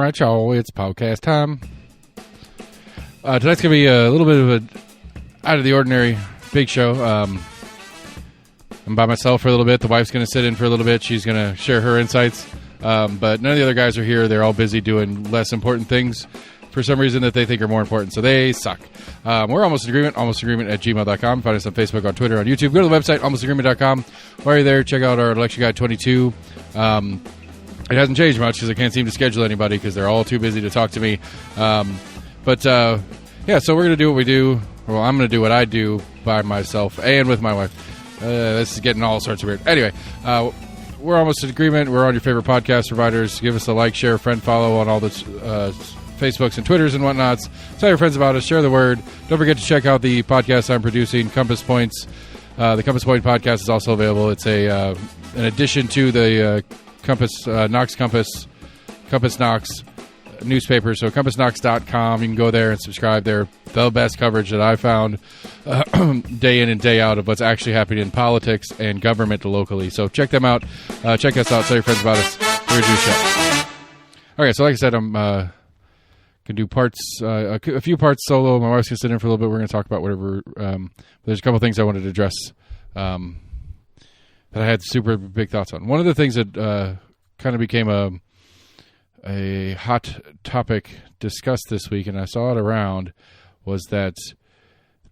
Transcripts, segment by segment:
right, y'all. It's podcast time. Tonight's going to be a little bit of a out of the ordinary big show. I'm by myself for a little bit. The wife's going to sit in for a little bit. She's going to share her insights. But none of the other guys are here. They're all busy doing less important things for some reason that they think are more important. So they suck. We're Almost in Agreement, almostagreement@gmail.com. Find us on Facebook, on Twitter, on YouTube. Go to the website, almostagreement.com. While you're there, check out our Election Guide 22. It hasn't changed much because I can't seem to schedule anybody because they're all too busy to talk to me. So we're going to do what we do. Well, I'm going to do what I do by myself and with my wife. This is getting all sorts of weird. Anyway, we're Almost in Agreement. We're on your favorite podcast providers. Give us a like, share, friend, follow on all the Facebooks and Twitters and whatnots. Tell your friends about us. Share the word. Don't forget to check out the podcast I'm producing, Compass Points. The Compass Point podcast is also available. It's an addition to the Compass Knox newspaper. So CompassKnox.com. You can go there and subscribe. They're the best coverage that I found day in and day out of what's actually happening in politics and government locally. So check them out. Check us out. Tell your friends about us. We're going to do a show. Okay, so like I said, I'm going to do parts, a few parts solo. My wife's going to sit in for a little bit. We're going to talk about whatever. There's a couple things I wanted to address that I had super big thoughts on. One of the things that kind of became a hot topic discussed this week, and I saw it around, was that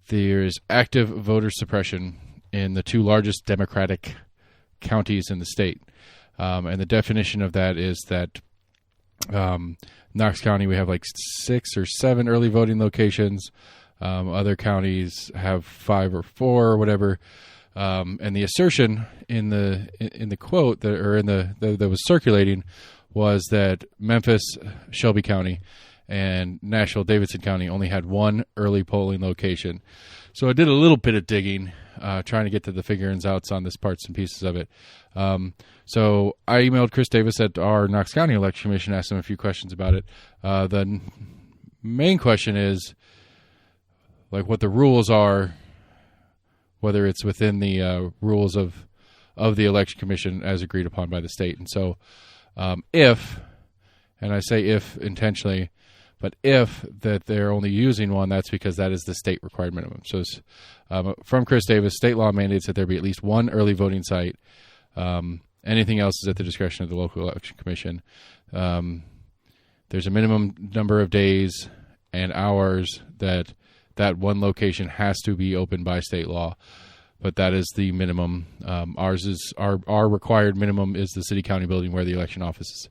there's active voter suppression in the two largest Democratic counties in the state. And the definition of that is that Knox County, we have like 6 or 7 early voting locations. Other counties have 5 or 4 or whatever. And the assertion in the quote that was circulating was that Memphis, Shelby County, and Nashville, Davidson County only had 1 early polling location. So I did a little bit of digging, trying to get to the figure and outs on this parts and pieces of it. So I emailed Chris Davis at our Knox County Election Commission, asked him a few questions about it. The main question is like what the rules are, whether it's within the rules of the Election Commission as agreed upon by the state. And so if, and I say if intentionally, but if that they're only using 1, that's because that is the state required minimum. So it's, from Chris Davis, state law mandates that there be at least 1 early voting site. Anything else is at the discretion of the local election commission. There's a minimum number of days and hours that 1 location has to be open by state law, but that is the minimum. Ours is our required minimum is the city county building where the election offices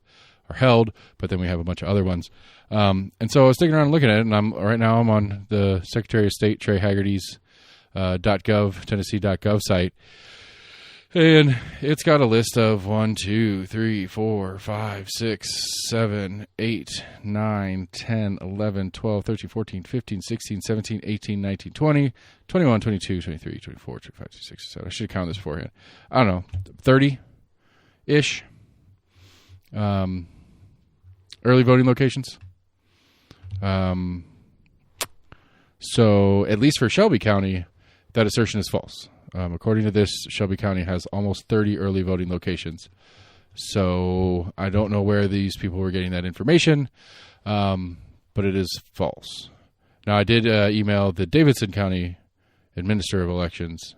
are held, but then we have a bunch of other ones. And so I was digging around and looking at it, and I'm on the Secretary of State Trey Haggerty's .gov, Tennessee.gov site. And it's got a list of 1, 2, 3, 4, 5, 6, 7, 8, 9, 10, 11, 12, 13, 14, 15, 16, 17, 18, 19, 20, 21, 22, 23, 24, 25, 26, 27. I should have counted this beforehand. I don't know, 30-ish early voting locations. So at least for Shelby County, that assertion is false. According to this, Shelby County has almost 30 early voting locations. So I don't know where these people were getting that information, but it is false. Now, I did email the Davidson County Administrator of Elections,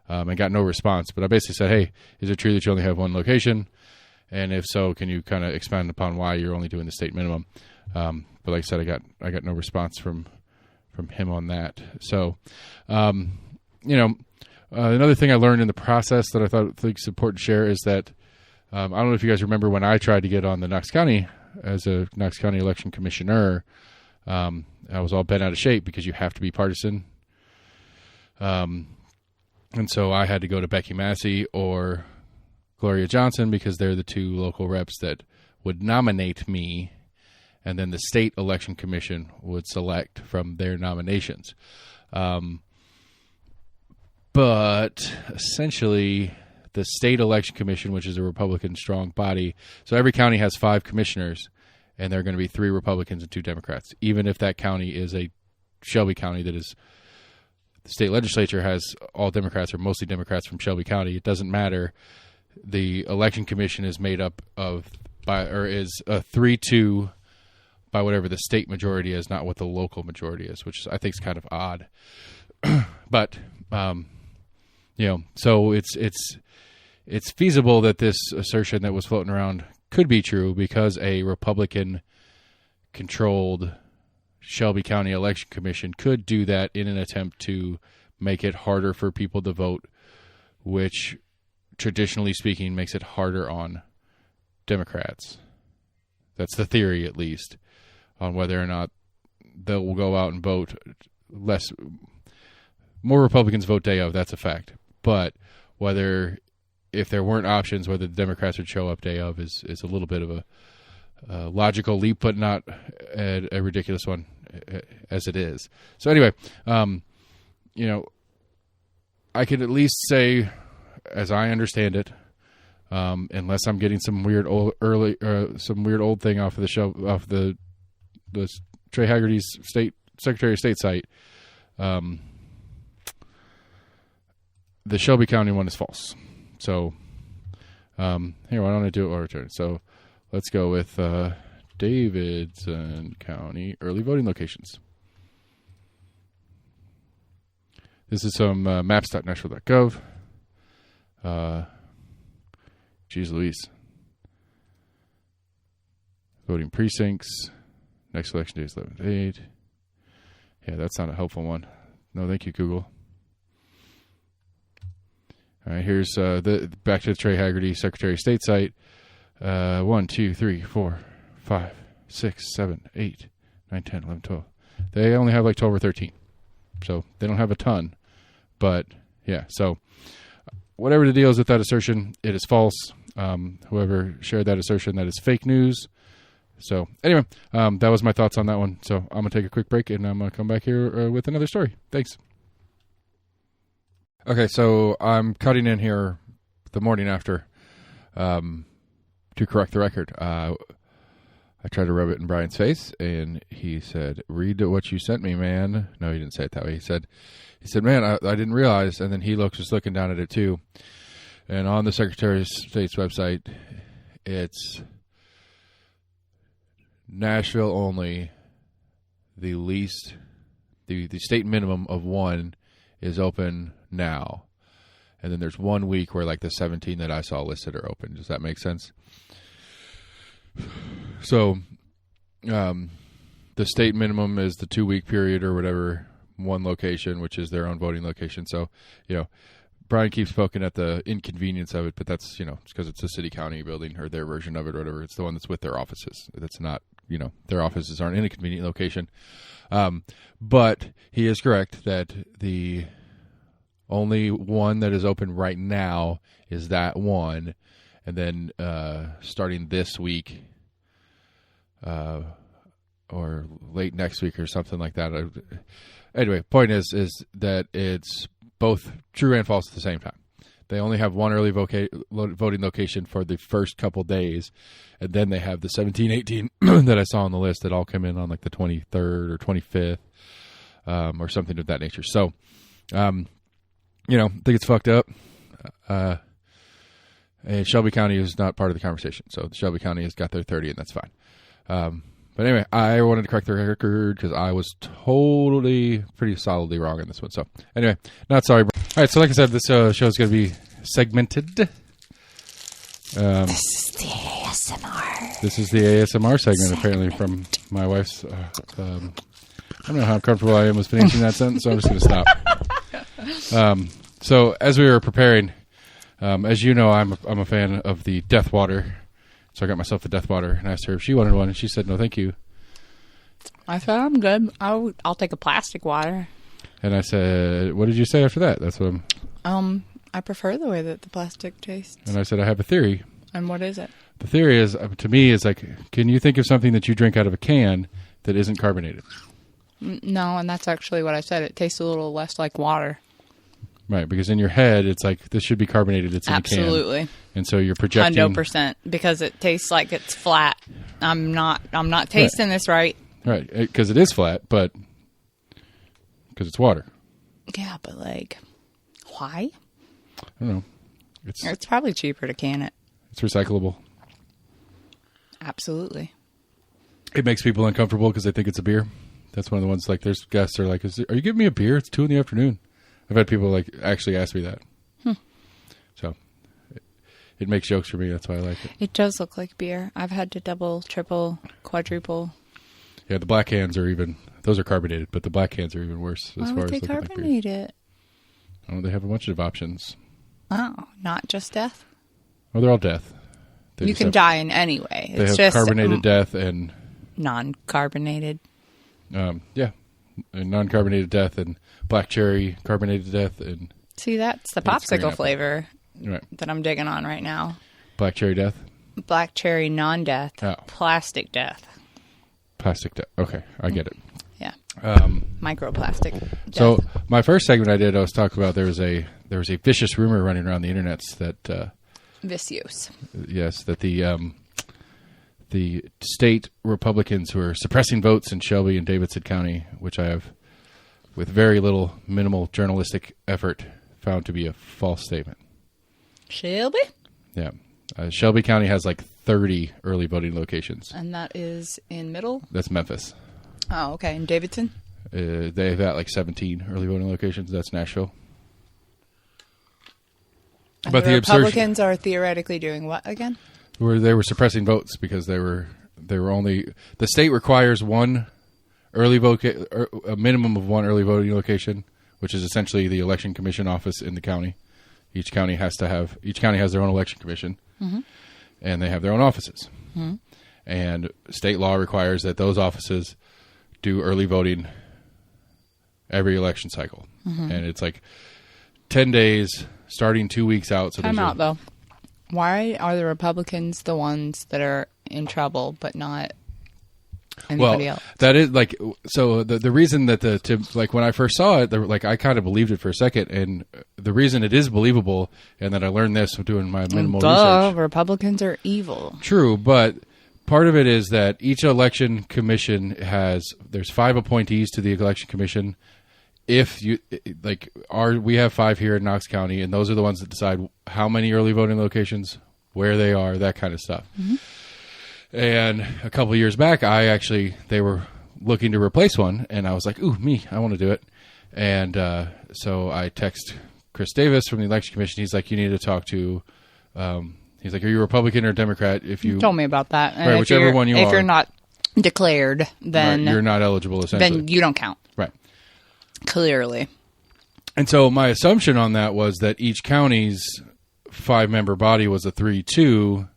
and got no response. But I basically said, hey, is it true that you only have 1 location? And if so, can you kind of expand upon why you're only doing the state minimum? But like I said, I got no response from him on that. So, another thing I learned in the process that I think is important to share is that I don't know if you guys remember when I tried to get on the Knox County as a Knox County election commissioner. I was all bent out of shape because you have to be partisan. And so I had to go to Becky Massey or Gloria Johnson because they're the 2 local reps that would nominate me, and then the state election commission would select from their nominations. But essentially, the state election commission, which is a Republican-strong body, so every county has 5 commissioners, and there are going to be 3 Republicans and 2 Democrats. Even if that county is a Shelby County that is, the state legislature has all Democrats or mostly Democrats from Shelby County, it doesn't matter. The election commission is made up of is a 3-2 by whatever the state majority is, not what the local majority is, which I think is kind of odd. But so it's feasible that this assertion that was floating around could be true because a Republican-controlled Shelby County Election Commission could do that in an attempt to make it harder for people to vote, which, traditionally speaking, makes it harder on Democrats. That's the theory, at least, on whether or not they'll go out and vote less. More Republicans vote day of, that's a fact. But if there weren't options, whether the Democrats would show up day of is a little bit of a logical leap, but not a ridiculous one as it is. So anyway, I could at least say, as I understand it, unless I'm getting some weird old thing off of the show, off the Trey Haggerty's Secretary of State site, the Shelby County one is false. So here, why don't I do it or return? So let's go with Davidson County early voting locations. This is some maps.nashville.gov. Geez Louise. Voting precincts. Next election day is 11/8. Yeah, that's not a helpful one. No, thank you, Google. All right, here's back to the Trey Haggerty Secretary of State site. 1, 2, 3, 4, 5, 6, 7, 8, 9, 10, 11, 12. They only have like 12 or 13. So they don't have a ton. But, yeah, so whatever the deal is with that assertion, it is false. Whoever shared that assertion, that is fake news. So, anyway, that was my thoughts on that one. So I'm going to take a quick break, and I'm going to come back here with another story. Thanks. Okay, so I'm cutting in here the morning after to correct the record. I tried to rub it in Brian's face, and he said, "Read what you sent me, man." No, he didn't say it that way. He said, "Man, I didn't realize." And then he was looking down at it too. And on the Secretary of State's website, it's Nashville only. The state minimum of 1 is open now. And then there's 1 week where like the 17 that I saw listed are open. Does that make sense? So, the state minimum is the 2-week period or whatever, one location, which is their own voting location. So, Brian keeps poking at the inconvenience of it, but that's, it's because it's a city county building or their version of it or whatever. It's the one that's with their offices. That's not, their offices aren't in a convenient location. But he is correct that the only one that is open right now is that one. And then starting this week or late next week or something like that. Anyway, point is that it's both true and false at the same time. They only have one early voting location for the first couple days, and then they have the 17, 18 that I saw on the list that all come in on like the 23rd or 25th or something of that nature. So, I think it's fucked up. And Shelby County is not part of the conversation. So Shelby County has got their 30, and that's fine. But anyway, I wanted to correct the record because I was pretty solidly wrong on this one. So anyway, not sorry. All right, so like I said, this show is going to be segmented. This is the ASMR. This is the ASMR segment, apparently, from my wife's. I don't know how comfortable I am with finishing that sentence, so I'm just going to stop. So as we were preparing, as you know, I'm a fan of the Death Water. So I got myself a Death Water and asked her if she wanted one, and she said, "No, thank you." I said, "I'm good. I'll take a plastic water." And I said, "What did you say after that?" That's what I prefer the way that the plastic tastes. And I said, "I have a theory." And what is it? The theory is, to me, is like, can you think of something that you drink out of a can that isn't carbonated? No, and that's actually what I said. It tastes a little less like water. Right, because in your head, it's like, this should be carbonated. It's in a can. Absolutely. And so you're projecting. 100%, because it tastes like it's flat. I'm not tasting this right. Right, because it is flat, but because it's water. Yeah, but like, why? I don't know. It's probably cheaper to can it. It's recyclable. Absolutely. It makes people uncomfortable because they think it's a beer. That's one of the ones, like, there's guests are like, are you giving me a beer? It's 2 PM. I've had people, like, actually ask me that. So, it makes jokes for me. That's why I like it. It does look like beer. I've had to double, triple, quadruple. Yeah, the black cans are even, those are carbonated, but the black cans are even worse Why as would far as they looking like beer. carbonate it? Oh, they have a bunch of options. Oh, not just death? Oh, they're all death. You can die in any way. They It's have just carbonated death and... non-carbonated. Yeah, and non-carbonated death and black cherry carbonated death and... See, that's the That's green popsicle apple. flavor Right. that I'm digging on right now. Black cherry death? Black cherry non-death. Oh. Plastic death. Plastic death. Okay, I get it. Yeah. Um, Microplastic death. so my first segment I was talking about there was a vicious rumor running around the internet that Vicious. yes, that the state Republicans who are suppressing votes in Shelby and Davidson County, which I have with very little minimal journalistic effort found to be a false statement. Shelby? Yeah. Shelby County has like 30 early voting locations. And that is in middle? That's Memphis. Oh, okay. And Davidson? They've got like 17 early voting locations. That's Nashville. And But the the Republicans are theoretically doing what again? where they were suppressing votes because they were only, the state requires one early vote, a minimum of one early voting location, which is essentially the election commission office in the county. Each county has their own election commission, and they have their own offices. And state law requires that those offices do early voting every election cycle, and it's like 10 days starting 2 weeks out. So Time out, though. Why are the Republicans the ones that are in trouble, but not anybody else? That is like, so the reason that like when I first saw it, like I kind of believed it for a second, and the reason it is believable, and that I learned this doing my minimal research. Republicans are evil. True, but part of it is that each election commission there's 5 appointees to the election commission. If you we have 5 here in Knox County, and those are the ones that decide how many early voting locations, where they are, that kind of stuff. And a couple of years back, they were looking to replace one, and I was like, "Ooh, me, I want to do it." And so I text Chris Davis from the election commission. He's like, "You need to talk to." He's like, "Are you a Republican or a Democrat?" If you told me about that, and right, whichever one you are, if you're not declared, then right, you're not eligible. Essentially, then you don't count. Right. Clearly. And so my assumption on that was that each county's 5-member body was a 3-2,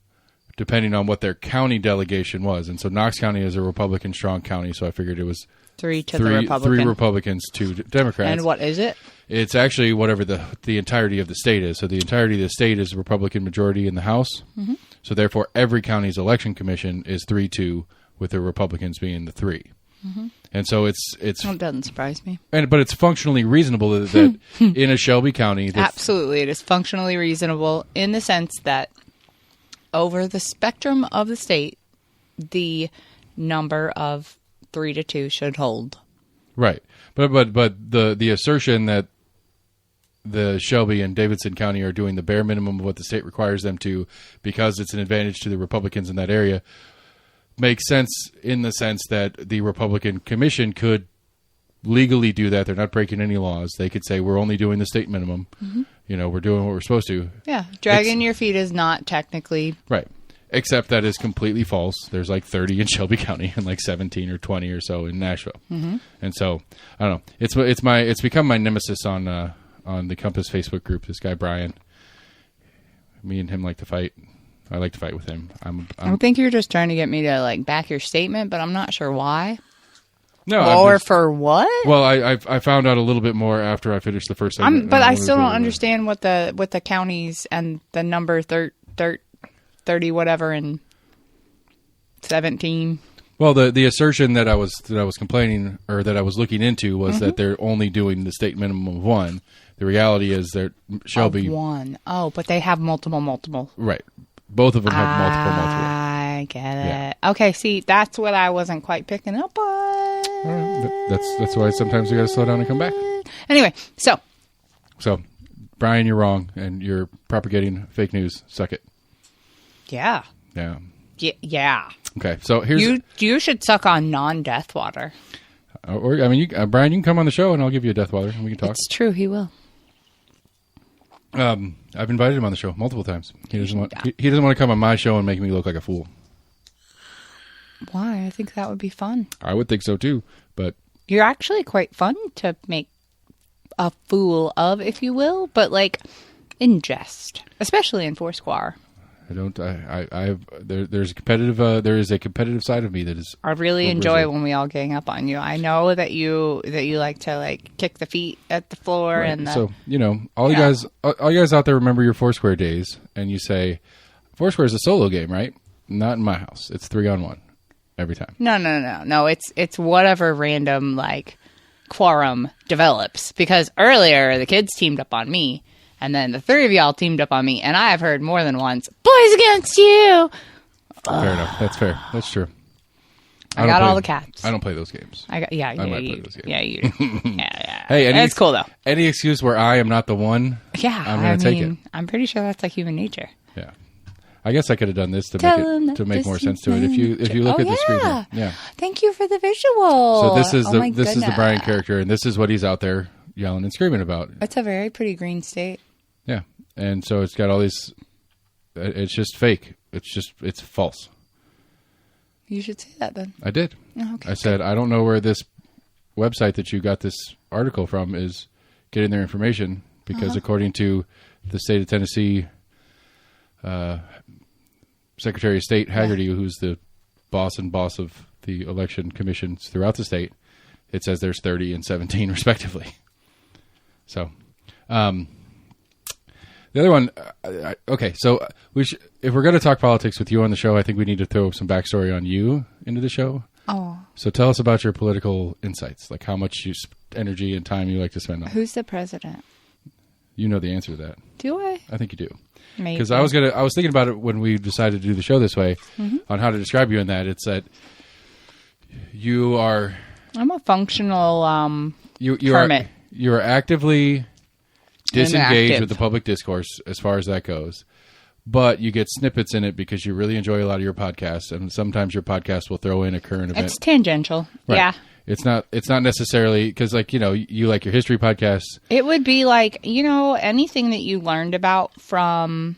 depending on what their county delegation was. And so Knox County is a Republican strong county, so I figured it was 3 to the Republican. 3 Republicans, 2 Democrats. And what is it? It's actually whatever the entirety of the state is. So the entirety of the state is a Republican majority in the House. So therefore, every county's election commission is 3-2, with the Republicans being the 3. And so it's Well, it doesn't surprise me. but it's functionally reasonable that in a Shelby County, Absolutely, it is functionally reasonable in the sense that over the spectrum of the state, the number of 3 to 2 should hold. Right. But the assertion that the Shelby and Davidson County are doing the bare minimum of what the state requires them to because it's an advantage to the Republicans in that area makes sense in the sense that the Republican Commission could legally do that. They're not breaking any laws. They could say, we're only doing the state minimum. We're doing what we're supposed to. Yeah. Dragging your feet is not technically... Right. Except that is completely false. There's like 30 in Shelby County and like 17 or 20 or so in Nashville. And so, I don't know. It's become my nemesis on the Compass Facebook group, this guy Brian. Me and him like to fight. I like to fight with him. I think you're just trying to get me to like back your statement, but I'm not sure why. No, or for what? Well, I found out a little bit more after I finished the first segment. But I still don't understand what the counties and the number 30 whatever and 17. Well, the assertion that I was complaining or that I was looking into was that they're only doing the state minimum of 1. The reality is that Shelby of 1. Oh, but they have multiple. Right. Both of them have multiple. I get it. Yeah. Okay, see, that's what I wasn't quite picking up on. All right. That's why sometimes you got to slow down and come back. Anyway, so Brian, you're wrong, and you're propagating fake news. Suck it. Yeah. Yeah. Yeah. Okay, so here's... You should suck on non-death water. Or, I mean, Brian, you can come on the show and I'll give you a death water and we can talk. It's true, he will. I've invited him on the show multiple times. He doesn't want to come on my show and make me look like a fool. Why? I think that would be fun. I would think so too, but... You're actually quite fun to make a fool of, if you will, but like in jest, especially in Foursquare. There's a competitive, there is a competitive side of me that is... I really enjoy when we all gang up on you. I know that you like to like kick the feet at the floor right. and so, all you guys out there remember your Foursquare days and you say, Foursquare is a solo game, right? Not in my house. It's 3-on-1 every time. No. It's whatever random like quorum develops, because earlier the kids teamed up on me. And then the three of y'all teamed up on me, and I have heard more than once, boys against you! Fair enough. That's fair. That's true. I got all the cats. I don't play those games. I might play those games. Yeah, you do. yeah. Hey, it's cool, though. Any excuse where I am not the one, I'm going to take it. I'm pretty sure that's like human nature. Yeah. I guess I could have done this to make more sense to it. If you look at the screen. Yeah. Thank you for the visual. So this is the Brian character, and this is what he's out there yelling and screaming about. It's a very pretty green state. Yeah, and so it's got all these... It's just fake. It's false. You should say that then. I did. Oh, okay. I said, I don't know where this website that you got this article from is getting their information, because according to the state of Tennessee Secretary of State Haggerty, who's the boss of the election commissions throughout the state, it says there's 30 and 17 respectively. So... the other one, okay, so if we're going to talk politics with you on the show, I think we need to throw some backstory on you into the show. Oh. So tell us about your political insights, like how much energy and time you like to spend on it. Who's the president? You know the answer to that. Do I? I think you do. Maybe. Because I was thinking about it when we decided to do the show this way, on how to describe you in that. It's that you are... I'm a functional hermit. You are actively... disengaged with the public discourse as far as that goes, but you get snippets in it because you really enjoy a lot of your podcasts, and sometimes your podcast will throw in a current event. It's tangential. Right. Yeah. It's not necessarily because, like, you like your history podcasts. It would be like, anything that you learned about from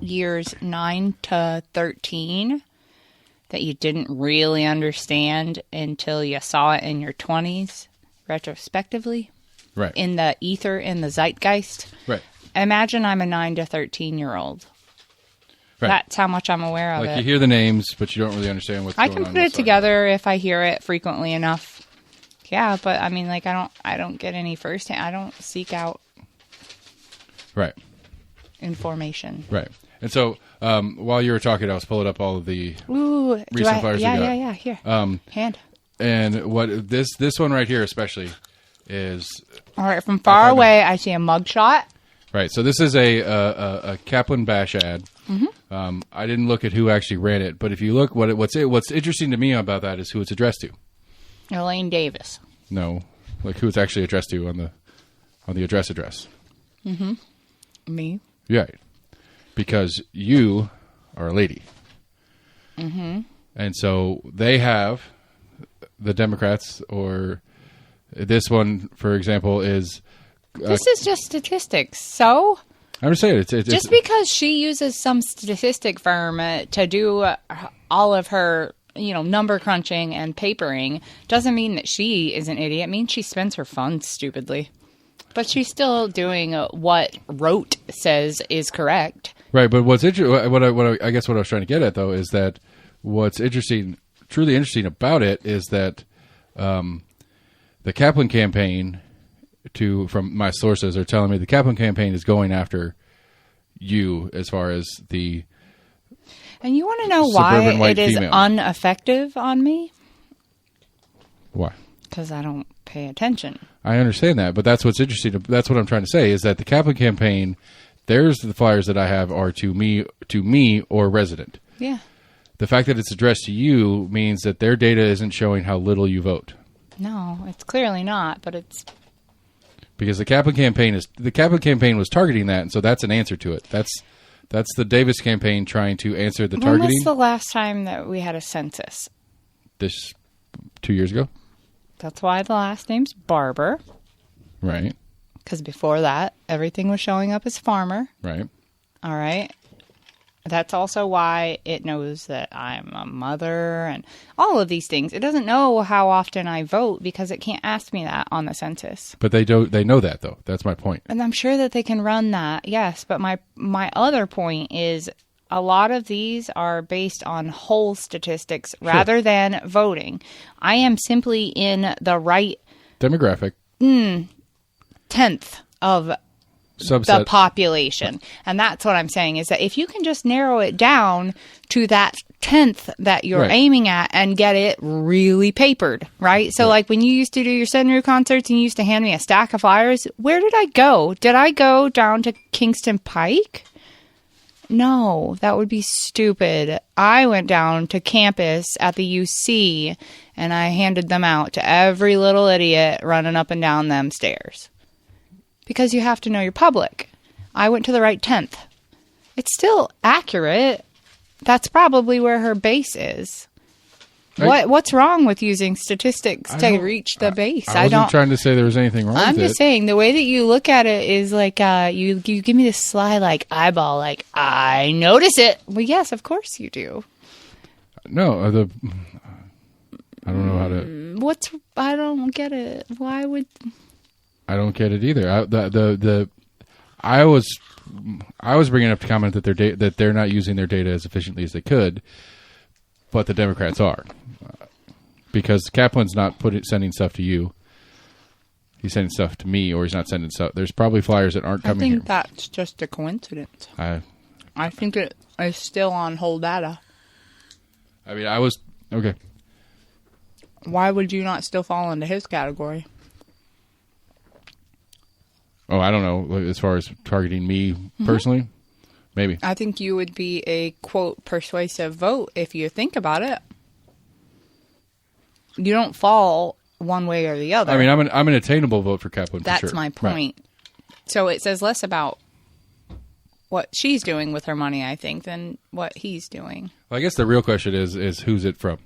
years 9 to 13 that you didn't really understand until you saw it in your 20s retrospectively. Right. In the ether, in the zeitgeist. Right. Imagine I'm a 9 to 13-year-old. Right. That's how much I'm aware of it. Like, you hear the names, but you don't really understand what's going on. I can put it together if I hear it frequently enough. Yeah, but I mean, like, I don't get any firsthand. I don't seek out information. Right. And so, while you were talking, I was pulling up all of the recent flyers we got. Yeah, here. Hand. And what this one right here especially is... All right, from far away, I see a mugshot. Right, so this is a Kaplan Bash ad. Mm-hmm. I didn't look at who actually ran it, but if you look, what's interesting to me about that is who it's addressed to. Elaine Davis. No, like who it's actually addressed to on the address. Mm-hmm. Me. Yeah, because you are a lady. Mm-hmm. And so they have the Democrats, or this one, for example, is... this is just statistics, so... I'm just saying, it's just because she uses some statistic firm to do all of her, number crunching and papering doesn't mean that she is an idiot. It means she spends her funds stupidly. But she's still doing what Rote says is correct. Right, but what's I guess what I was trying to get at, though, is that what's truly interesting about it is that the Kaplan campaign... from my sources are telling me the Kaplan campaign is going after you as far as the... And you want to know why it is ineffective on me? Why? Because I don't pay attention. I understand that, but that's what's interesting. That's what I'm trying to say, is that the Kaplan campaign, there's the flyers that I have are to me or resident. Yeah. The fact that it's addressed to you means that their data isn't showing how little you vote. No, it's clearly not, but it's... Because the Kaplan campaign was targeting that, and so that's an answer to it. That's the Davis campaign trying to answer the When targeting. was the last time that we had a census? This 2 years ago. That's why the last name's Barber. Right. Because before that, everything was showing up as Farmer. Right. All right. That's also why it knows that I'm a mother and all of these things. It doesn't know how often I vote because it can't ask me that on the census. But they do. They know that, though. That's my point. And I'm sure that they can run that, yes. But my other point is a lot of these are based on whole statistics rather than voting. I am simply in the right Demographic. 10th of Subset. the population. And that's what I'm saying is that if you can just narrow it down to that 10th that you're Right. aiming at and get it really papered, right? So like when you used to do your SOOOO concerts and you used to hand me a stack of flyers, where did I go? Did I go down to Kingston Pike? No, that would be stupid. I went down to campus at the UC and I handed them out to every little idiot running up and down them stairs. Because you have to know your public. I went to the right 10th. It's still accurate. That's probably where her base is. What's wrong with using statistics to reach the base? I wasn't trying to say there was anything wrong I'm with just saying, the way that you look at it is like, you give me this sly, like, eyeball, like, I notice it. Well, yes, of course you do. No, I don't know how to... I don't get it. Why would... I don't get it either. I was bringing up the comment that that they're not using their data as efficiently as they could, but the Democrats are, because Kaplan's not sending stuff to you. He's sending stuff to me, or he's not sending stuff. There's probably flyers that aren't coming here. I think that's just a coincidence. I think it is still on whole data. I mean, I was okay. Why would you not still fall into his category? Oh, I don't know. As far as targeting me personally, maybe. I think you would be a, quote, persuasive vote if you think about it. You don't fall one way or the other. I mean, I'm an attainable vote for Kaplan. That's for sure. my point. Right. So it says less about what she's doing with her money, I think, than what he's doing. Well, I guess the real question is who's it from?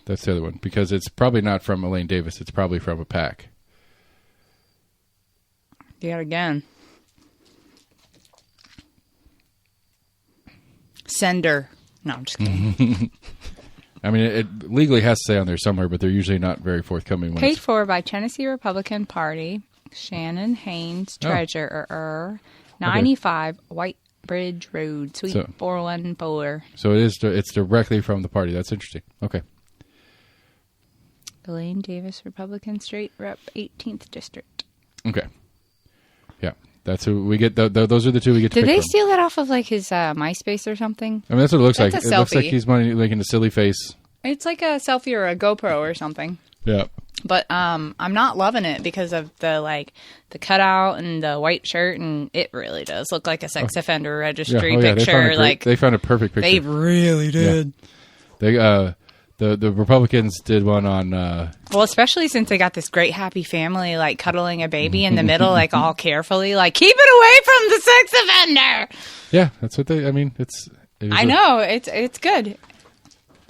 That's the other one. Because it's probably not from Elaine Davis. It's probably from a PAC. Yet again. Sender. No, I'm just kidding. I mean, it legally has to say on there somewhere, but they're usually not very forthcoming. When Paid for by Tennessee Republican Party, Shannon Haynes, Treasurer, 95 White Bridge Road, Suite 414. So it's directly from the party. That's interesting. Okay. Elaine Davis, Republican State Rep, 18th District. Okay. Yeah, that's who we get. Those are the two we get to pick Did they from. steal that off of like his MySpace or something? I mean, that's what it looks like. That's a It looks like selfie. he's making a silly face. It's like a selfie or a GoPro or something. Yeah. But I'm not loving it because of the cutout and the white shirt, and it really does look like a sex offender registry picture. They found a perfect picture. They really did. Yeah. The Republicans did one on. Well, especially since they got this great happy family, like cuddling a baby in the middle, like all carefully, like keep it away from the sex offender. Yeah, that's what they. I mean, I know it's good.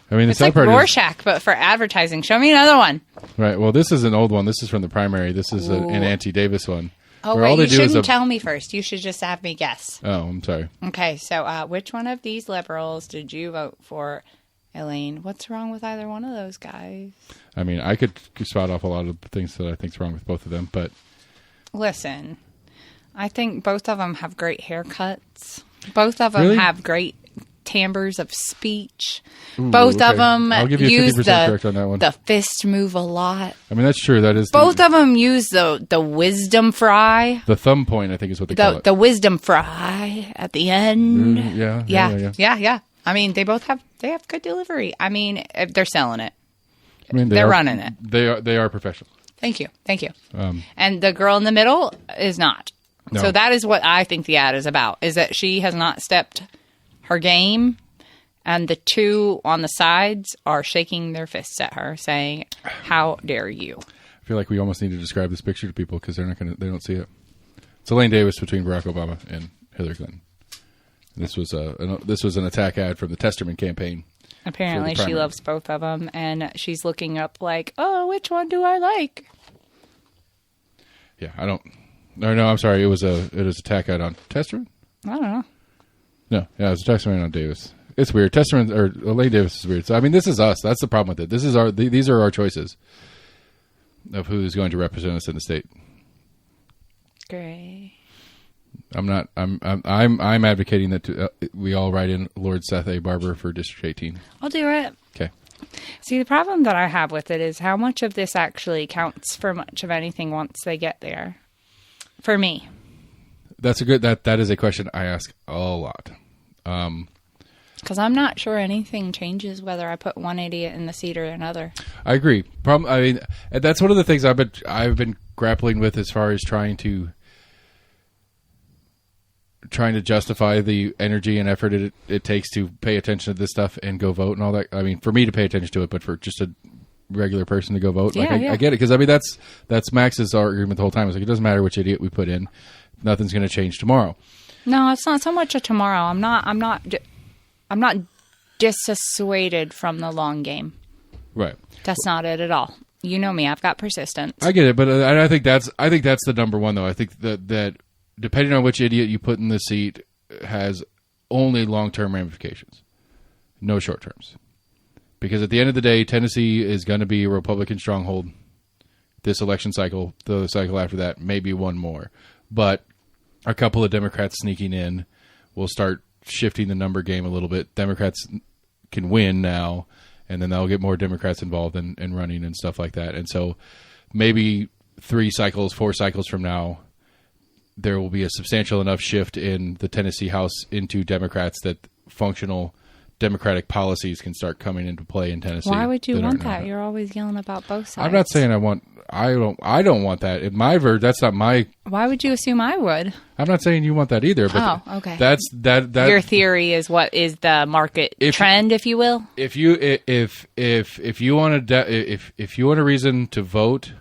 I mean, It's like Rorschach, but for advertising. Show me another one. Right. Well, this is an old one. This is from the primary. This is an anti-Davis one. Oh, wait, you shouldn't tell me first. You should just have me guess. Oh, I'm sorry. Okay, so which one of these liberals did you vote for, Elaine? What's wrong with either one of those guys? I mean, I could spout off a lot of things that I think's wrong with both of them, but... Listen, I think both of them have great haircuts. Both of them have great timbres of speech. Ooh, both of them I'll give you use 50% correct on that one. the fist move a lot. I mean, that's true. That is Both of them use the wisdom fry. The thumb point, I think, is what they call it. The wisdom fry at the end. Yeah. I mean, they have good delivery. I mean, they're selling it. I mean, they're running it. They are professional. Thank you. And the girl in the middle is not. No. So that is what I think the ad is about, is that she has not stepped her game, and the two on the sides are shaking their fists at her, saying, "How dare you?" I feel like we almost need to describe this picture to people because they don't see it. It's Elaine Davis between Barack Obama and Hillary Clinton. This was an attack ad from the Testerman campaign. Apparently, she loves both of them, and she's looking up like, oh, which one do I like? Yeah, I don't. No, I'm sorry. It was an attack ad on Testerman. I don't know. No, yeah, it was a Testerman on Davis. It's weird. Testerman or Elaine Davis is weird. So I mean, this is us. That's the problem with it. These are our choices of who's going to represent us in the state. Great. I'm advocating that we all write in Lord Seth A. Barber for District 18. I'll do it. Okay. See, the problem that I have with it is how much of this actually counts for much of anything once they get there. For me. That's that is a question I ask a lot. Because I'm not sure anything changes whether I put one idiot in the seat or another. I agree. I mean, that's one of the things I've been grappling with as far as trying to justify the energy and effort it takes to pay attention to this stuff and go vote and all that. I mean, for me to pay attention to it, but for just a regular person to go vote, yeah. I get it. Because I mean, that's Max's argument the whole time. It's like, it doesn't matter which idiot we put in, nothing's going to change tomorrow. No, it's not so much a tomorrow. I'm not dissuaded from the long game. Right. That's not it at all. You know me. I've got persistence. I get it, but I think that's the number one though. I think that depending on which idiot you put in the seat has only long-term ramifications, no short-terms. Because at the end of the day, Tennessee is going to be a Republican stronghold this election cycle. The cycle after that, maybe one more. But a couple of Democrats sneaking in will start shifting the number game a little bit. Democrats can win now, and then they'll get more Democrats involved in running and stuff like that. And so maybe 4 cycles from now, there will be a substantial enough shift in the Tennessee House into Democrats that functional Democratic policies can start coming into play in Tennessee. Why would you want that? You're always yelling about both sides. I'm not saying I don't want that. In my that's not my. Why would you assume I would? I'm not saying you want that either. But okay. That's your theory is what is the market trend, if you will. If you want a reason to vote,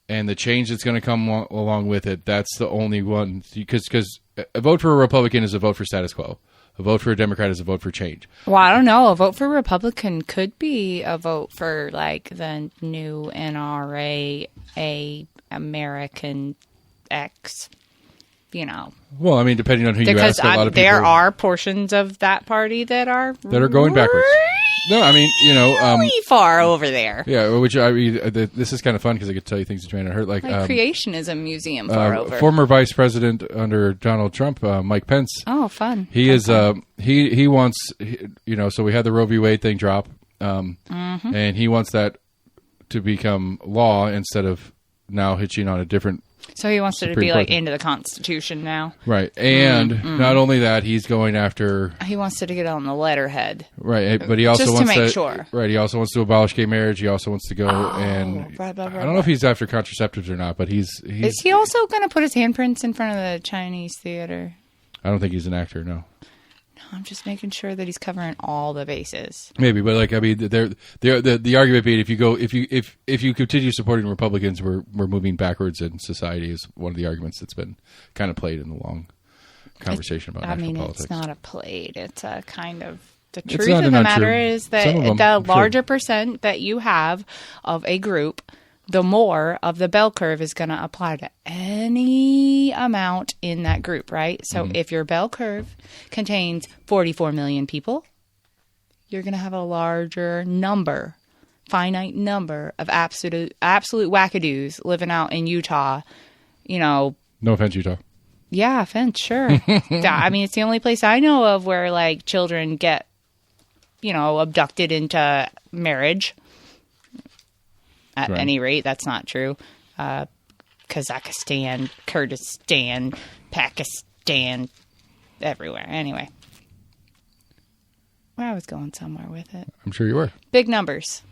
and the change that's going to come along with it, that's the only one. Because a vote for a Republican is a vote for status quo. A vote for a Democrat is a vote for change. Well, I don't know. A vote for Republican could be a vote for, like, the new NRA, American X, you know. Well, I mean, depending on who you ask, a lot of people... there are portions of that party that are going backwards. No, I mean, you know... really far over there. Yeah, which, I mean, this is kind of fun because I could tell you things that you may not heard. Like Creationism Museum far over. Former Vice President under Donald Trump, Mike Pence. Oh, fun. He is... He wants... You know, so we had the Roe v. Wade thing drop. And he wants that to become law instead of now hitching on a different... So he wants it to be like into the Constitution now. Right. And not only that, he's going after... He wants it to get on the letterhead. Right. But he also just wants to make sure. Right. He also wants to abolish gay marriage. He also wants to go and... Right, I don't know if he's after contraceptives or not, but he's... Is he also going to put his handprints in front of the Chinese theater? I don't think he's an actor, no. I'm just making sure that he's covering all the bases. Maybe, but like I mean, the argument being, if you continue supporting Republicans, we're moving backwards in society is one of the arguments that's been kind of played in the long conversation about national politics. It's not a played. It's a kind of the truth of the matter is that the larger percent that you have of a group, the more of the bell curve is going to apply to any amount in that group, right? So if your bell curve contains 44 million people, you're going to have a larger number, finite number of absolute wackadoos living out in Utah, you know. No offense, Utah. Yeah, offense, sure. I mean, it's the only place I know of where, like, children get, you know, abducted into marriage. At any rate, that's not true. Kazakhstan, Kurdistan, Pakistan, everywhere. Anyway. Well, I was going somewhere with it. I'm sure you were. Big numbers.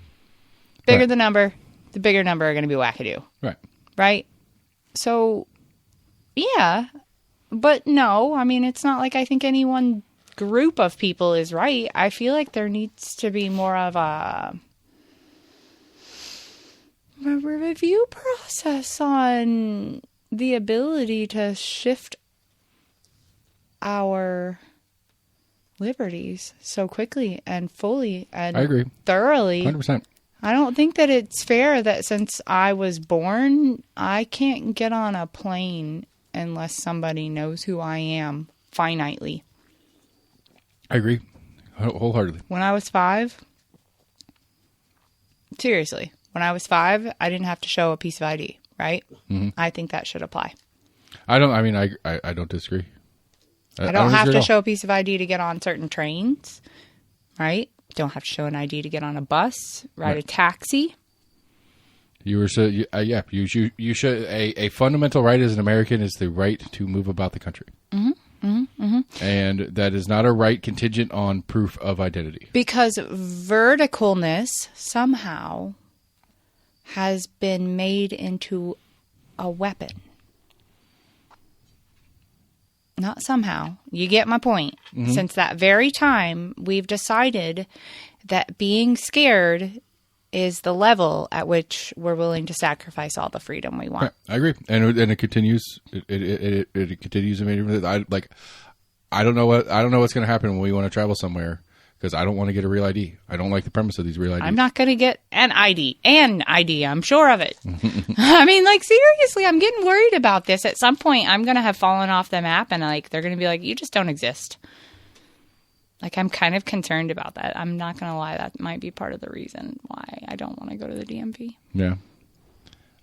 Bigger the number, the bigger number are going to be wackadoo. Right. Right? So, yeah. But no, I mean, it's not like I think any one group of people is right. I feel like there needs to be more of a review process on the ability to shift our liberties so quickly and fully and I agree. thoroughly. 100%. I don't think that it's fair that since I was born, I can't get on a plane unless somebody knows who I am finitely. I agree. Wholeheartedly. When I was 5, seriously, when I was 5, I didn't have to show a piece of ID, right? Mm-hmm. I think that should apply. I don't disagree. I don't have to show a piece of ID to get on certain trains, right? Don't have to show an ID to get on a bus, ride a taxi. You should. A fundamental right as an American is the right to move about the country. Mm-hmm. Mm-hmm. Mm-hmm. And that is not a right contingent on proof of identity. Because verticalness somehow has been made into a weapon. Not somehow. You get my point. Mm-hmm. Since that very time, we've decided that being scared is the level at which we're willing to sacrifice all the freedom we want. I agree, and it continues. It continues. I don't know what's going to happen when we want to travel somewhere because I don't want to get a real ID. I don't like the premise of these real IDs. I'm not going to get an ID. I'm sure of it. I mean, seriously, I'm getting worried about this. At some point, I'm going to have fallen off the map, and they're going to be like, "You just don't exist." I'm kind of concerned about that. I'm not going to lie. That might be part of the reason why I don't want to go to the DMV. Yeah.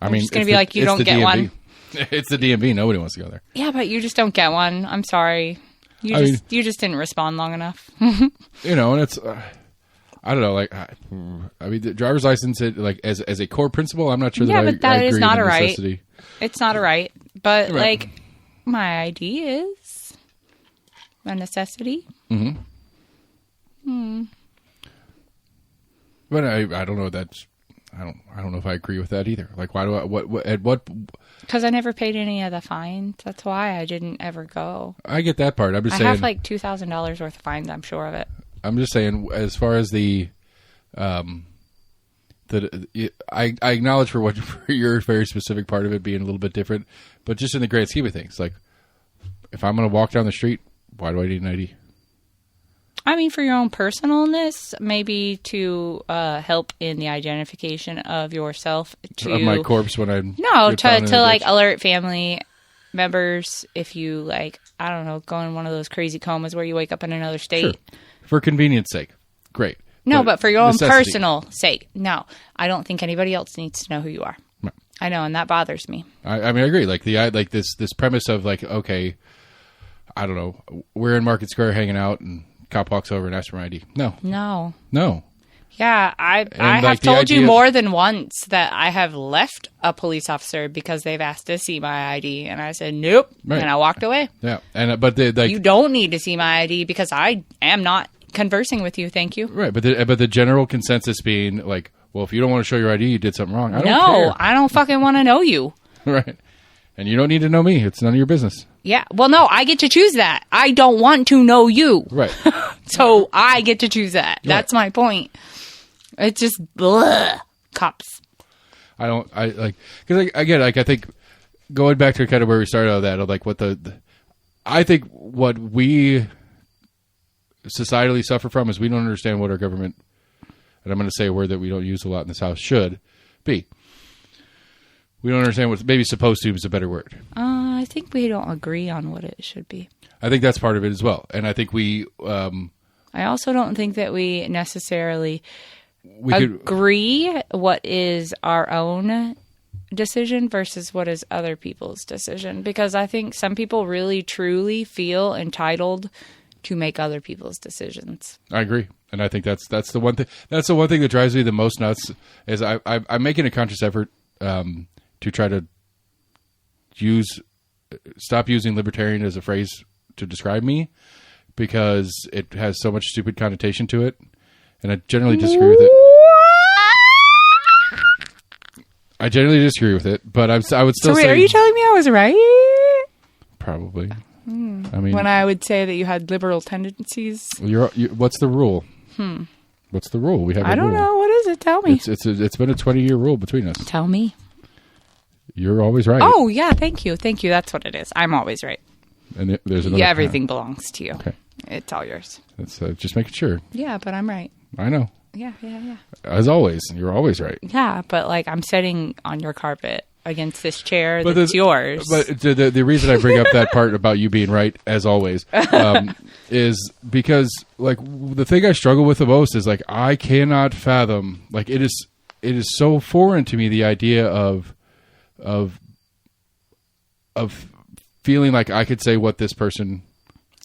I'm just going to be like, you don't get DMV. one. It's the DMV. Nobody wants to go there. Yeah, but you just don't get one. I'm sorry. You just didn't respond long enough. And it's, I don't know. The driver's license, as a core principle, I'm not sure that but that I agree is not with a right. necessity. It's not a right. But, right. My ID is a necessity. Mm-hmm. But I don't know. I don't know if I agree with that either. Why do I? What? Because I never paid any of the fines. That's why I didn't ever go. I get that part. I'm just saying. I have $2,000 worth of fines. I'm sure of it. I'm just saying, as far as I acknowledge for your very specific part of it being a little bit different, but just in the grand scheme of things, if I'm going to walk down the street, why do I need an ID? I mean, for your own personalness, maybe to help in the identification of yourself. Of my corpse when I'm... No, to alert family members if you, I don't know, go in one of those crazy comas where you wake up in another state. Sure. For convenience sake. Great. No, but for your own personal sake. No, I don't think anybody else needs to know who you are. No. I know, and that bothers me. I agree. This premise of, okay, I don't know, we're in Market Square hanging out and... cop walks over and asks for my ID. No. Yeah, I have told you more than once that I have left a police officer because they've asked to see my ID, and I said nope, right. And I walked away. Yeah, but you don't need to see my ID because I am not conversing with you. Thank you. Right, but the general consensus being well, if you don't want to show your ID, you did something wrong. I don't care. I don't fucking want to know you. Right, and you don't need to know me. It's none of your business. Yeah. Well, no, I get to choose that. I don't want to know you. Right. So I get to choose that. That's my point. It's just cops. Because I think going back to kind of where we started on that, of I think what we societally suffer from is we don't understand what our government, and I'm going to say a word that we don't use a lot in this house, should be. We don't understand what maybe supposed to is a better word. I think we don't agree on what it should be. I think that's part of it as well. And I think we... I also don't think that we necessarily agree what is our own decision versus what is other people's decision. Because I think some people really, truly feel entitled to make other people's decisions. I agree. And I think that's the one thing. That's the one thing that drives me the most nuts is I'm making a conscious effort to try to stop using libertarian as a phrase to describe me because it has so much stupid connotation to it, and I generally disagree with it. But I would still say... So are you telling me I was right? Probably. I mean... When I would say that you had liberal tendencies? What's the rule? What's the rule? We have. I don't know. What is it? Tell me. It's been a 20-year rule between us. Tell me. You're always right. Oh, yeah. Thank you. That's what it is. I'm always right. And there's another. Yeah, everything belongs to you. Okay. It's all yours. That's just making sure. Yeah, but I'm right. I know. Yeah. As always, you're always right. Yeah, but like I'm sitting on your carpet against this chair that's yours. But the reason I bring up that part about you being right, as always, is because like the thing I struggle with the most is like I cannot fathom, like it is so foreign to me, the idea of feeling like I could say what this person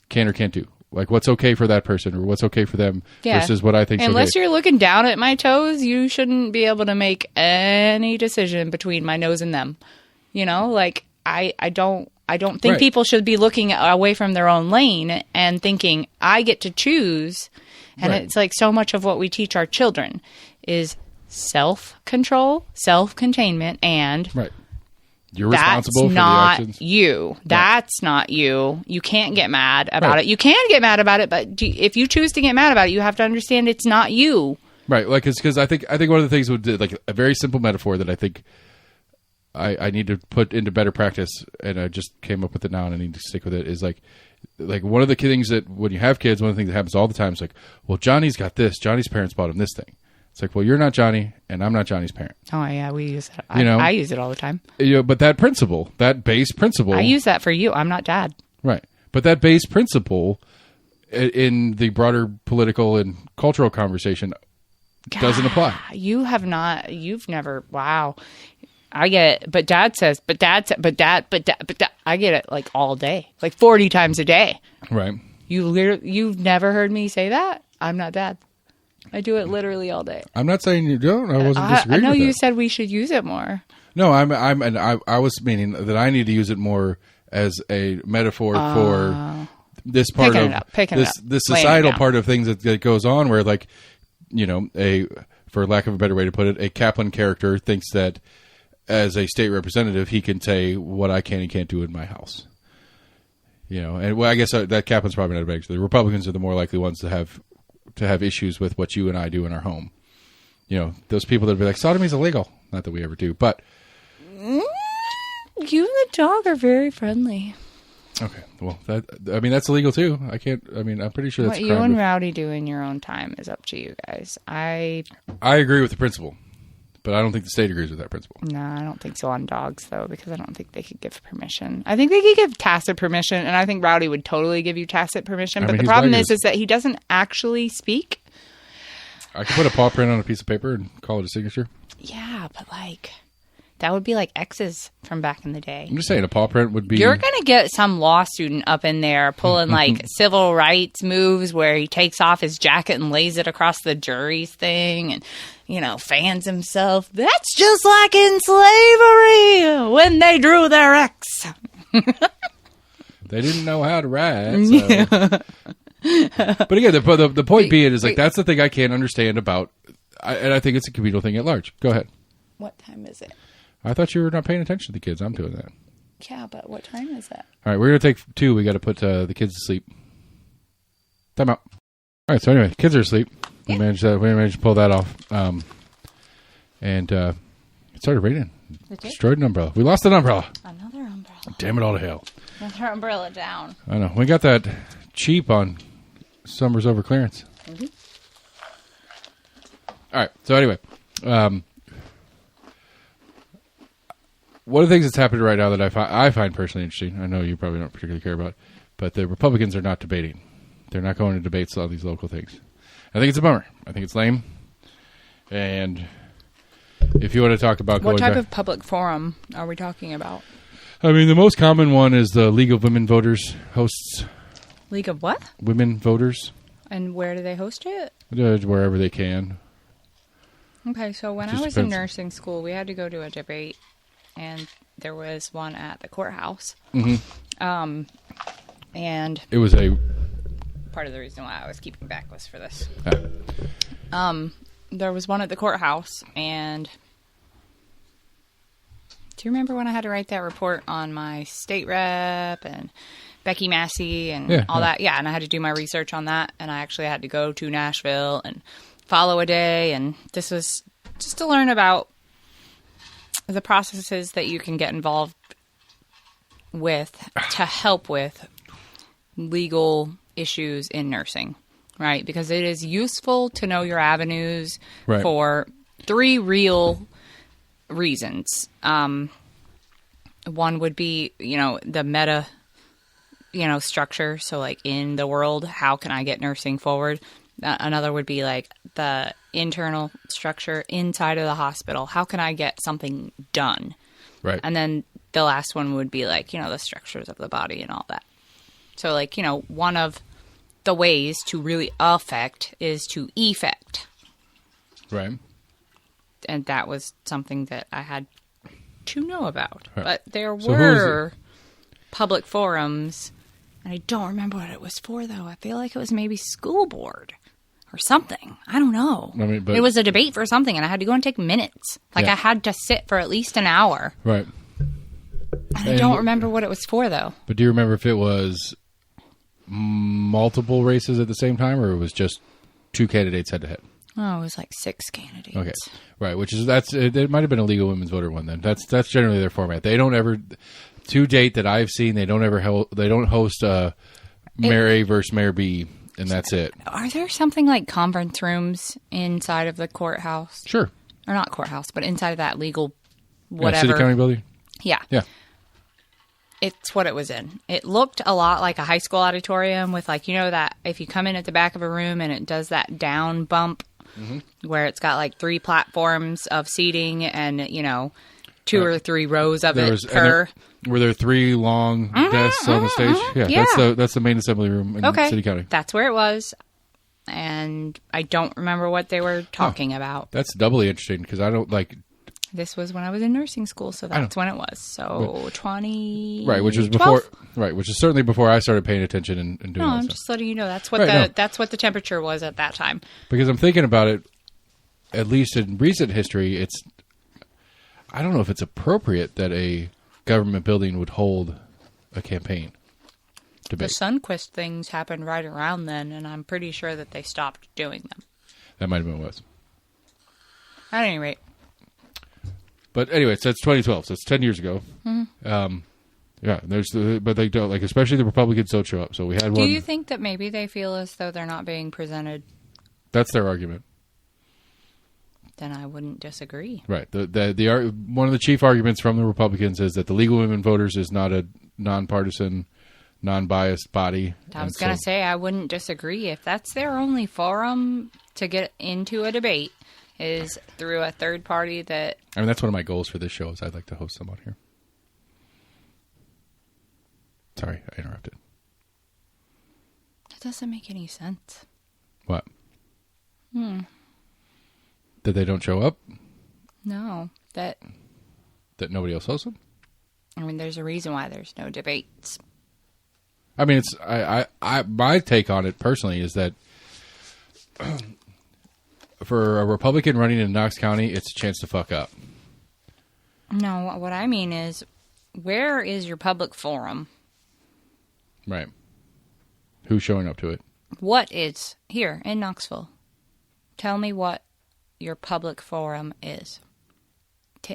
can or can't do. Like what's okay for that person or what's okay for them versus what I think. Unless you're looking down at my toes, you shouldn't be able to make any decision between my nose and them. You know, like I don't think people should be looking away from their own lane and thinking I get to choose. And it's like so much of what we teach our children is self-control, self-containment, and you're responsible for the actions. That's not you. You can't get mad about it. You can get mad about it, but if you choose to get mad about it, you have to understand it's not you. Right, like because I think one of the things would like a very simple metaphor that I think I need to put into better practice, and I just came up with it now, and I need to stick with it. Is like one of the things that when you have kids, one of the things that happens all the time is like, well, Johnny's got this. Johnny's parents bought him this thing. It's like, well, you're not Johnny, and I'm not Johnny's parent. Oh, yeah, we use it. I use it all the time. But that principle, that base principle... I use that for you. I'm not Dad. Right. But that base principle in the broader political and cultural conversation doesn't apply. You've never... Wow. I get it. But Dad says, but Dad... I get it like all day. Like 40 times a day. Right. You've never heard me say that? I'm not Dad. I do it literally all day. I'm not saying you don't. I wasn't disagreeing. I know with you that. said we should use it more. No, I was meaning that I need to use it more as a metaphor for this part of this societal part of things that goes on, where like, you know, for lack of a better way to put it, a Kaplan character thinks that as a state representative he can say what I can and can't do in my house. You know, and well, I guess that Kaplan's probably not a big. The Republicans are the more likely ones to have issues with what you and I do in our home. You know, those people that be like, sodomy's illegal. Not that we ever do, but... You and the dog are very friendly. Okay, well, that's illegal too. I'm pretty sure that's what you and Rowdy do in your own time is up to you guys. I agree with the principle, but I don't think the state agrees with that principle. No, I don't think so on dogs, though, because I don't think they could give permission. I think they could give tacit permission, and I think Rowdy would totally give you tacit permission. But the problem is that he doesn't actually speak. I could put a paw print on a piece of paper and call it a signature. Yeah, but like... That would be like X's from back in the day. I'm just saying a paw print would be... You're going to get some law student up in there pulling like civil rights moves where he takes off his jacket and lays it across the jury's thing and, you know, fans himself. That's just like in slavery when they drew their X. They didn't know how to write, so... But again, the point being is like that's the thing I can't understand about... and I think it's a communal thing at large. Go ahead. What time is it? I thought you were not paying attention to the kids. I'm doing that. Yeah, but what time is it? All right, we're going to take 2. We got to put the kids to sleep. Time out. All right, so anyway, kids are asleep. Yeah. We managed to pull that off. And it started raining. Destroyed an umbrella. We lost an umbrella. Another umbrella. Damn it all to hell. Another umbrella down. I know. We got that cheap on Summer's Over clearance. Mm-hmm. All right, so anyway... one of the things that's happening right now that I find personally interesting, I know you probably don't particularly care about, but the Republicans are not debating. They're not going to debates on these local things. I think it's a bummer. I think it's lame. And if you want to talk about what type of public forum are we talking about? I mean, the most common one is the League of Women Voters hosts. League of what? Women Voters. And where do they host it? Wherever they can. Okay, so when I was in nursing school, we had to go to a debate. And there was one at the courthouse. Mm-hmm. And it was part of the reason why I was keeping back was for this. Ah. There was one at the courthouse, and do you remember when I had to write that report on my state rep and Becky Massey and all that? Yeah, and I had to do my research on that, and I actually had to go to Nashville and follow a day, and this was just to learn about the processes that you can get involved with to help with legal issues in nursing, right? Because it is useful to know your avenues Right. for 3 real reasons. One would be, the meta, structure. So like in the world, how can I get nursing forward? Another would be like the internal structure inside of the hospital. How can I get something done? Right. And then the last one would be like, the structures of the body and all that. So like, one of the ways to really affect is to effect. Right. And that was something that I had to know about. Right. But there So were public forums, and I don't remember what it was for, though. I feel like it was maybe school board or something. I don't know. I mean, but- it was a debate for something, and I had to go and take minutes. Like, Yeah. I had to sit for at least an hour. Right. And I don't remember what it was for, though. But do you remember if it was multiple races at the same time, or it was just 2 candidates head to head? Oh, it was like 6 candidates. Okay, right. Which is it might have been a League of Women's Voter one then. That's generally their format. They don't ever, to date that I've seen, they don't host Mayor A versus Mayor B, and that's it. Are there something like conference rooms inside of the courthouse? Sure. Or not courthouse, but inside of that legal Yeah, whatever. City County building. Yeah. Yeah. It's what it was in. It looked a lot like a high school auditorium with like, that if you come in at the back of a room and it does that down bump where it's got like 3 platforms of seating and, 2 or 3 rows of it per. Were there 3 long desks on the stage? Yeah. That's the main assembly room in City County. That's where it was. And I don't remember what they were talking about. That's doubly interesting because I don't like. This was when I was in nursing school, so that's when it was. So 20 Right, which was before. Right, which is certainly before I started paying attention and doing. No, that I'm stuff. just letting you know that's what that's what the temperature was at that time. Because I'm thinking about it, at least in recent history, I don't know if it's appropriate that a government building would hold a campaign debate. The Sunquist things happened right around then, and I'm pretty sure that they stopped doing them. That might have been what it was. At any rate. But anyway, so it's 2012, so it's 10 years ago. Mm-hmm. Yeah, but they don't, like, especially the Republicans don't show up. So we had one. Do you think that maybe they feel as though they're not being presented? That's their argument. Then I wouldn't disagree. Right. One of the chief arguments from the Republicans is that the League of Women Voters is not a nonpartisan, non-biased body. I was going to say I wouldn't disagree. If that's their only forum to get into a debate is through a third party that... I mean, that's one of my goals for this show is I'd like to host someone here. Sorry, I interrupted. That doesn't make any sense. What? That they don't show up? No. That nobody else hosts them? I mean, there's a reason why there's no debates. I mean, it's my take on it personally is that for a Republican running in Knox County, it's a chance to fuck up. No, what I mean is, where is your public forum? Right. Who's showing up to it? What is here in Knoxville? Tell me what your public forum is.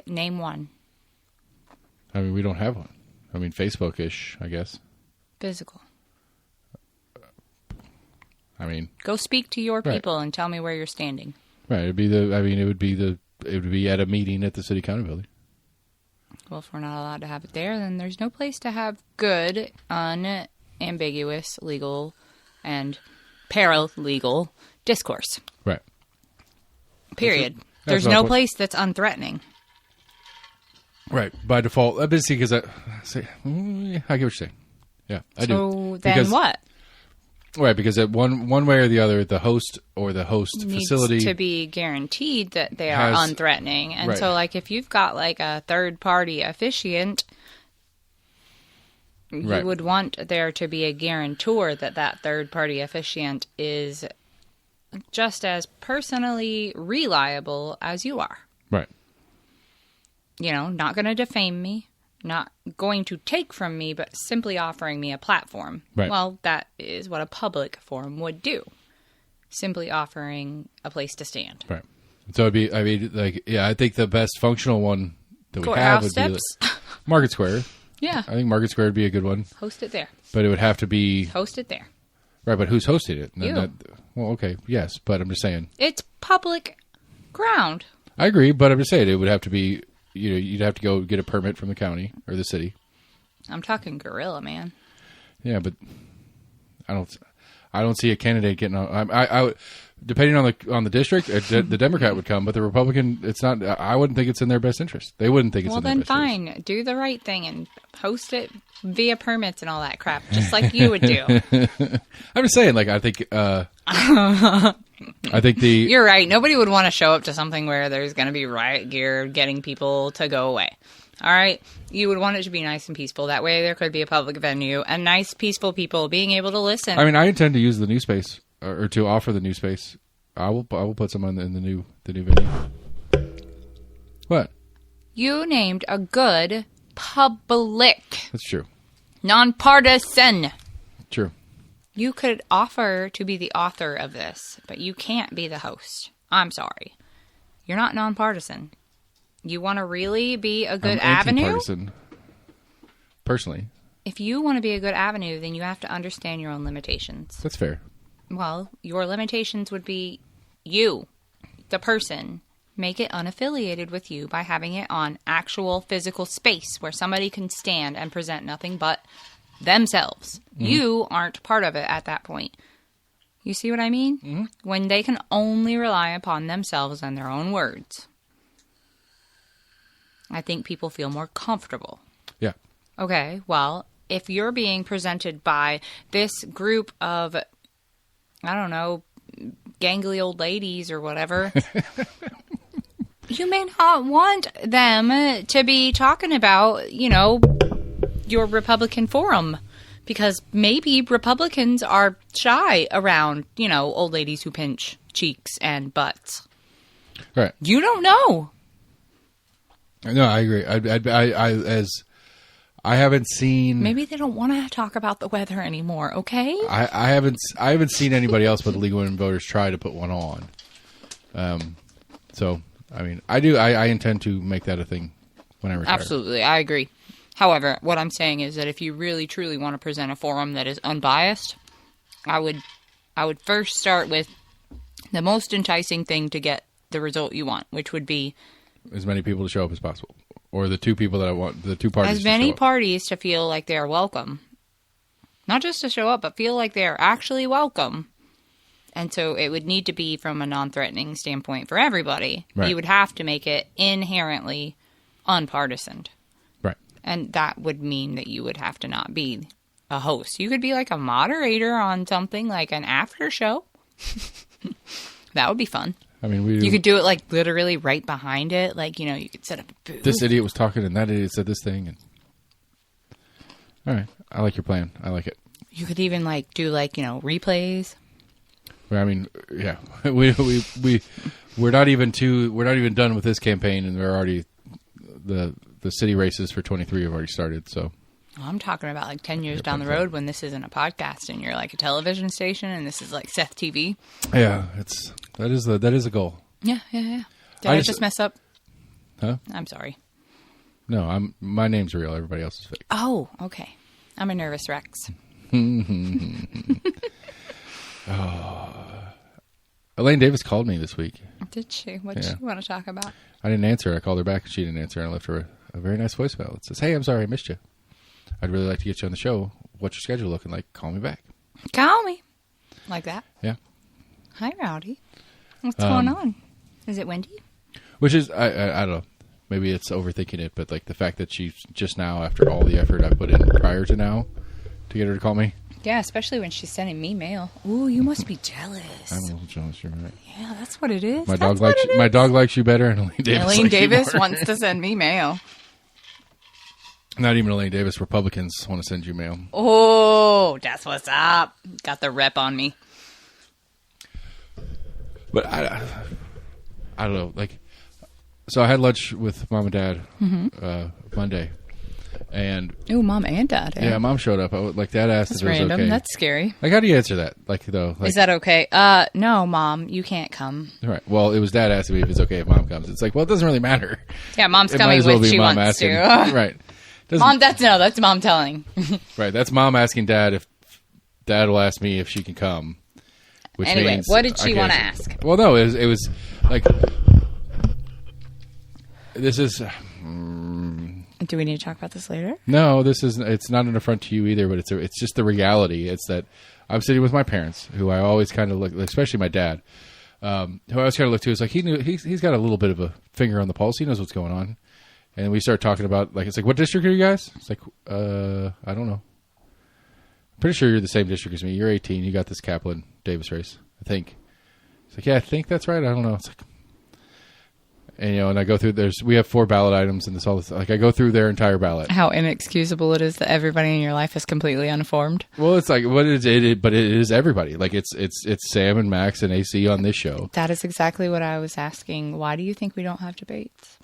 Name one. I mean, we don't have one. I mean, Facebook-ish, I guess. Physical. I mean, go speak to your people and tell me where you're standing. Right. It would be at a meeting at the City County building. Well, if we're not allowed to have it there, then there's no place to have good, unambiguous, legal, and paralegal discourse. Right. Period. There's no place that's unthreatening. Right. By default. I get what you're saying. Yeah, I do. So then what? Right, because at one way or the other, the host or the host needs facility to be guaranteed that they are unthreatening. And so, like, if you've got like a third-party officiant, you would want there to be a guarantor that third-party officiant is just as personally reliable as you are. Right. You know, not going to defame me. Not going to take from me, but simply offering me a platform. Right. Well, that is what a public forum would do. Simply offering a place to stand. Right. So it'd be, I think the best functional one that we have would be Market Square. Yeah. I think Market Square would be a good one. Host it there. But it would have to be... Host it there. Right, but who's hosting it? You. Well, okay, yes, but I'm just saying. It's public ground. I agree, but I'm just saying it would have to be, you'd have to go get a permit from the county or the city. I'm talking gorilla, man. Yeah, but I don't see a candidate getting on. I depending on the district, the Democrat would come, but the Republican, it's not. I wouldn't think it's in their best interest. They wouldn't think it's in their best interest. Well, then fine. Do the right thing and host it via permits and all that crap, just like you would do. I'm just saying, like, I think You're right. Nobody would want to show up to something where there's going to be riot gear getting people to go away. All right? You would want it to be nice and peaceful. That way there could be a public venue and nice, peaceful people being able to listen. I mean, I intend to use the new space or to offer the new space. I will put some in the new venue. What? You named a good public. That's true. Nonpartisan. True. You could offer to be the author of this, but you can't be the host. I'm sorry. You're not nonpartisan. You want to really be a good avenue? Anti-partisan. Personally. If you want to be a good avenue, then you have to understand your own limitations. That's fair. Well, your limitations would be you, the person. Make it unaffiliated with you by having it on actual physical space where somebody can stand and present nothing but themselves. Mm-hmm. You aren't part of it at that point. You see what I mean? Mm-hmm. When they can only rely upon themselves and their own words. I think people feel more comfortable. Yeah. Okay, well, if you're being presented by this group of, I don't know, gangly old ladies or whatever, you may not want them to be talking about, your Republican forum. Because maybe Republicans are shy around, old ladies who pinch cheeks and butts. Right. You don't know. No, I agree. I haven't seen. Maybe they don't want to talk about the weather anymore. Okay. I haven't seen anybody else but the League of Women Voters try to put one on. So I mean, I do. I intend to make that a thing when I retire. Absolutely, I agree. However, what I'm saying is that if you really truly want to present a forum that is unbiased, I would first start with the most enticing thing to get the result you want, which would be as many people to show up as possible, or the two people that I want, the two parties. As many parties to feel like they are welcome, not just to show up, but feel like they are actually welcome. And so it would need to be from a non-threatening standpoint for everybody. Right. You would have to make it inherently unpartisan. Right. And that would mean that you would have to not be a host. You could be like a moderator on something like an after show. That would be fun. I mean, you could do it like literally right behind it. Like, you could set up a booth. This idiot was talking and that idiot said this thing. And... All right. I like your plan. I like it. You could even like do like, replays. I mean, yeah, we're not even done with this campaign, and they're already the city races for 23 have already started. So I'm talking about like 10 years down the road when this isn't a podcast and you're like a television station and this is like Seth TV. Yeah, that is a goal. Yeah. Did I just mess up? Huh? I'm sorry. No, my name's real. Everybody else is fake. Oh, okay. I'm a nervous Rex. Elaine Davis called me this week. Did she? What did she want to talk about? I didn't answer. I called her back and she didn't answer. And I left her a very nice voicemail. It says, "Hey, I'm sorry I missed you. I'd really like to get you on the show. What's your schedule looking like? Call me back." Call me. Like that? Yeah. Hi, Rowdy. What's going on? Is it windy? Which is, I don't know. Maybe it's overthinking it, but like the fact that she's just now, after all the effort I put in prior to now to get her to call me. Yeah, especially when she's sending me mail. Ooh, you must be jealous. I'm a little jealous. You're right. Yeah, that's what it is. My dog likes you better, and Elaine Davis wants to send me mail. Not even Elaine Davis. Republicans want to send you mail. Oh, that's what's up. Got the rep on me. But I don't know. Like, so I had lunch with Mom and Dad Monday. And Mom and Dad. Yeah, Mom showed up. Dad asked if it was random. okay. That's scary. Like, how do you answer that? Is that okay? No, Mom, you can't come. Right. Well, it was Dad asking me if it's okay if Mom comes. It's like, well, it doesn't really matter. Yeah, Mom's coming when she wants to. Right. Mom, that's mom telling. Right, that's mom asking dad if dad will ask me if she can come. Which anyway, means what did she want to ask? Well, no, it was like this is. Do we need to talk about this later? No, it's not an affront to you either, but it's just the reality. It's that I'm sitting with my parents, who I always kind of look, especially my dad, who I always kind of look to. Is like he's got a little bit of a finger on the pulse. He knows what's going on, and we start talking about it's like, what district are you guys? It's like I don't know. I'm pretty sure you're the same district as me. You're 18. You got this Kaplan Davis race, I think. It's like, yeah, I think that's right. I don't know. It's like. And, and I go through, we have 4 ballot items and I go through their entire ballot. How inexcusable it is that everybody in your life is completely uninformed. Well, it's like, but it is everybody. Like it's Sam and Max and AC on this show. That is exactly what I was asking. Why do you think we don't have debates?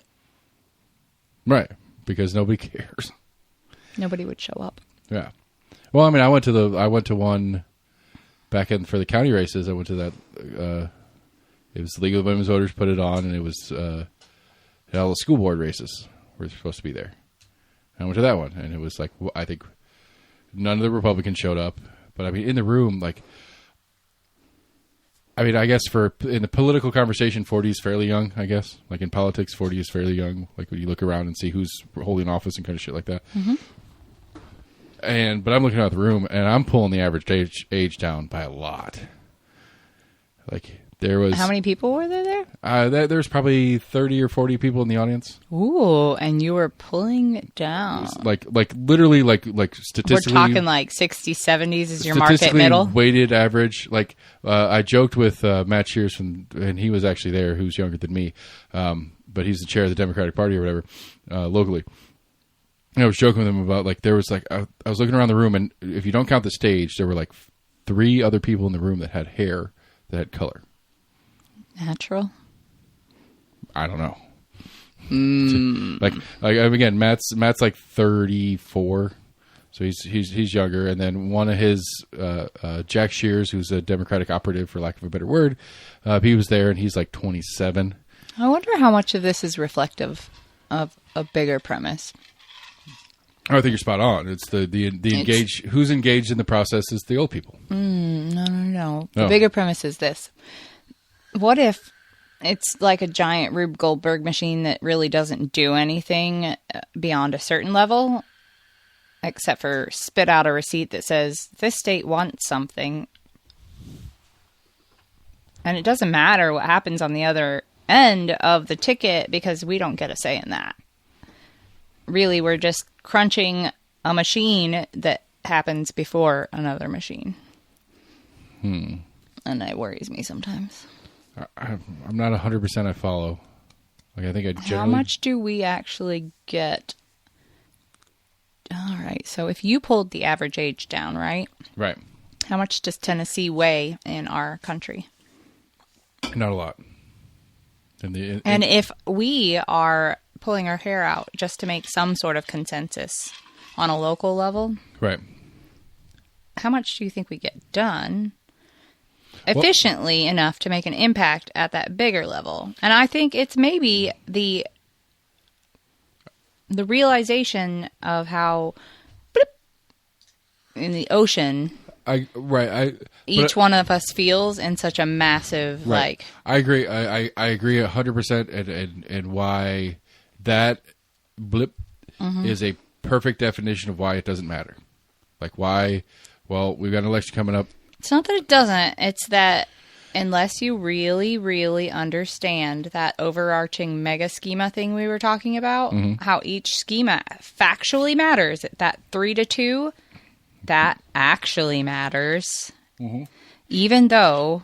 Right. Because nobody cares. Nobody would show up. Yeah. Well, I mean, I went to one back for the county races. I went to that, it was the League of Women's Voters put it on, and it was all the school board races were supposed to be there. And I went to that one, and it was like, I think none of the Republicans showed up. But I mean, in the room, I guess in the political conversation, 40 is fairly young, I guess. Like in politics, 40 is fairly young. Like when you look around and see who's holding office and kind of shit like that. Mm-hmm. But I'm looking out the room, and I'm pulling the average age down by a lot. Like... There was... How many people were there? There's probably 30 or 40 people in the audience. Ooh, and you were pulling it down. Like literally, like statistically... We're talking like 60s, 70s is your market middle? Weighted average. Like, I joked with Matt Shears, and he was actually there, who's younger than me. But he's the chair of the Democratic Party or whatever, locally. And I was joking with him about, there was I was looking around the room, and if you don't count the stage, there were 3 other people in the room that had hair that had color. Natural? I don't know. Again, Matt's 34, so he's younger, and then one of his Jack Shears, who's a Democratic operative, for lack of a better word, he was there, and he's 27. I wonder how much of this is reflective of a bigger premise. I think you're spot on. It's who's engaged in the process is the old people. No. The bigger premise is this. What if it's like a giant Rube Goldberg machine that really doesn't do anything beyond a certain level, except for spit out a receipt that says, this state wants something. And it doesn't matter what happens on the other end of the ticket because we don't get a say in that. Really, we're just crunching a machine that happens before another machine. And it worries me sometimes. I'm not 100% I follow. I think I generally... How much do we actually get? All right. So if you pulled the average age down, right? Right. How much does Tennessee weigh in our country? Not a lot. And if we are pulling our hair out just to make some sort of consensus on a local level... Right. How much do you think we get done... efficiently enough to make an impact at that bigger level? And I think it's maybe the realization of how in the ocean each one of us feels in such a massive I agree. I agree 100%, and why that blip is a perfect definition of why it doesn't matter. Why? Well, we've got an election coming up. It's not that it doesn't. It's that unless you really, really understand that overarching mega schema thing we were talking about, how each schema factually matters, that 3-2, that actually matters. Even though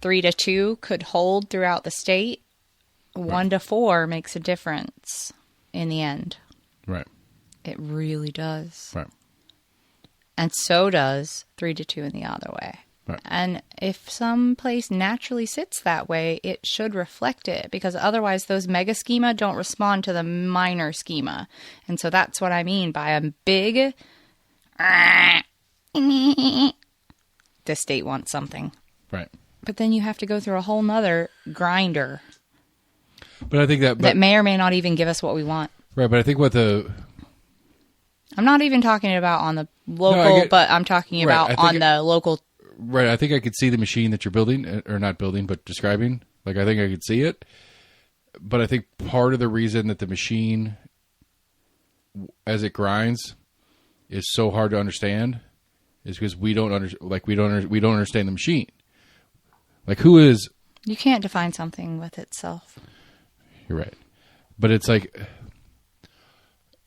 3-2 could hold throughout the state, 1-4 makes a difference in the end. Right. It really does. Right. And so does 3-2 in the other way. Right. And if some place naturally sits that way, it should reflect it, because otherwise those mega schema don't respond to the minor schema. And so that's what I mean by a big... the state wants something. Right. But then you have to go through a whole nother grinder. But I think that may or may not even give us what we want. Right, but I think what the I'm not even talking about on the local, but I'm talking about on the local. Right. I think I could see the machine that you're building, or not building, but describing. Like, I think I could see it. But I think part of the reason that the machine, as it grinds, is so hard to understand is because we don't understand the machine. Like, who is... You can't define something with itself. You're right. But it's like...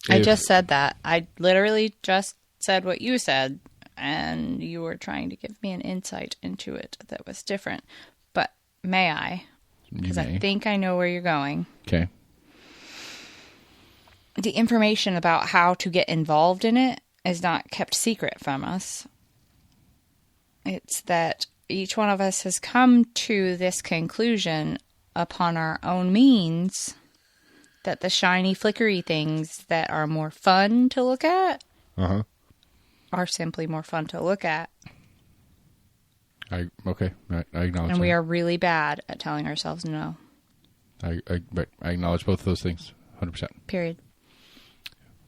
I just said that. I literally just said what you said, and you were trying to give me an insight into it that was different. But may I? Because I think I know where you're going. Okay. The information about how to get involved in it is not kept secret from us. It's that each one of us has come to this conclusion upon our own means that the shiny, flickery things that are more fun to look at are simply more fun to look at. I acknowledge And that. we are really bad at telling ourselves no. I acknowledge both of those things, 100%. Period.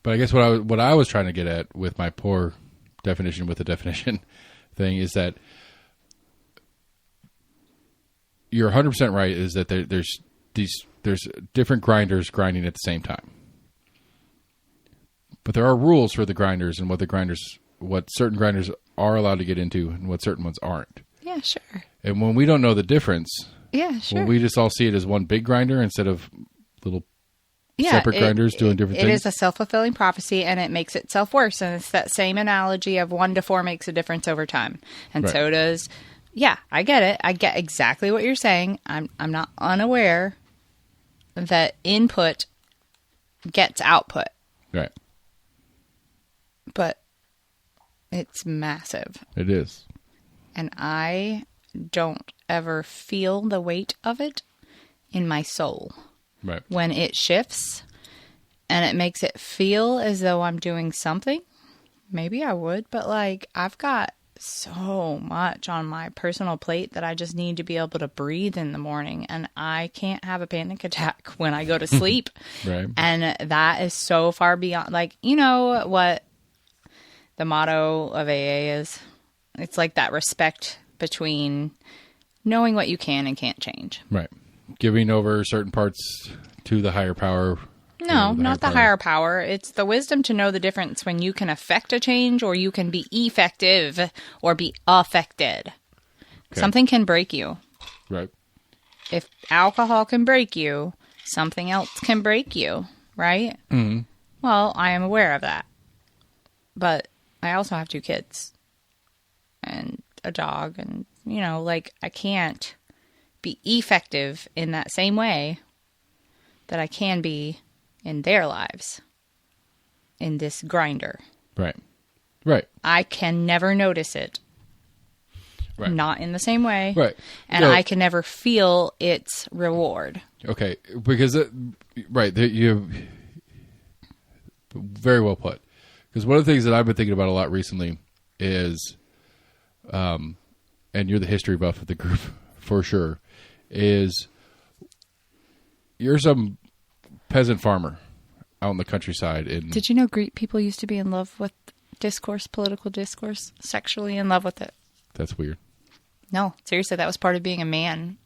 But I guess what I was trying to get at with my poor definition with the definition thing is that you're 100% right. Is that there's different grinders grinding at the same time, but there are rules for the grinders and what certain grinders are allowed to get into and what certain ones aren't. Yeah, sure. And when we don't know the difference, yeah, sure. When we just all see it as one big grinder instead of little separate grinders doing different things. It is a self-fulfilling prophecy, and it makes itself worse. And it's that same analogy of 1 to 4 makes a difference over time. And so does, I get it. I get exactly what you're saying. I'm not unaware that input gets output. Right. But it's massive. It is. And I don't ever feel the weight of it in my soul. Right. When it shifts and it makes it feel as though I'm doing something, maybe I would, but like I've got so much on my personal plate that I just need to be able to breathe in the morning, and I can't have a panic attack when I go to sleep. Right. And that is so far beyond, like, you know what the motto of AA is? It's like that respect between knowing what you can and can't change. Right. Giving over certain parts to the higher power. No, not the higher power. It's the wisdom to know the difference when you can affect a change or you can be effective or be affected. Okay. Something can break you. Right. If alcohol can break you, something else can break you, right? Mm-hmm. Well, I am aware of that. But I also have 2 kids and a dog, and, you know, like, I can't be effective in that same way that I can be in their lives in this grinder. Right. Right. I can never notice it. Right. Not in the same way. Right. And I can never feel its reward. Okay. Because, you very well put. Because one of the things that I've been thinking about a lot recently is, and you're the history buff of the group for sure, is you're some peasant farmer out in the countryside. Did you know Greek people used to be in love with discourse, political discourse, sexually in love with it? That's weird. No, seriously, that was part of being a man.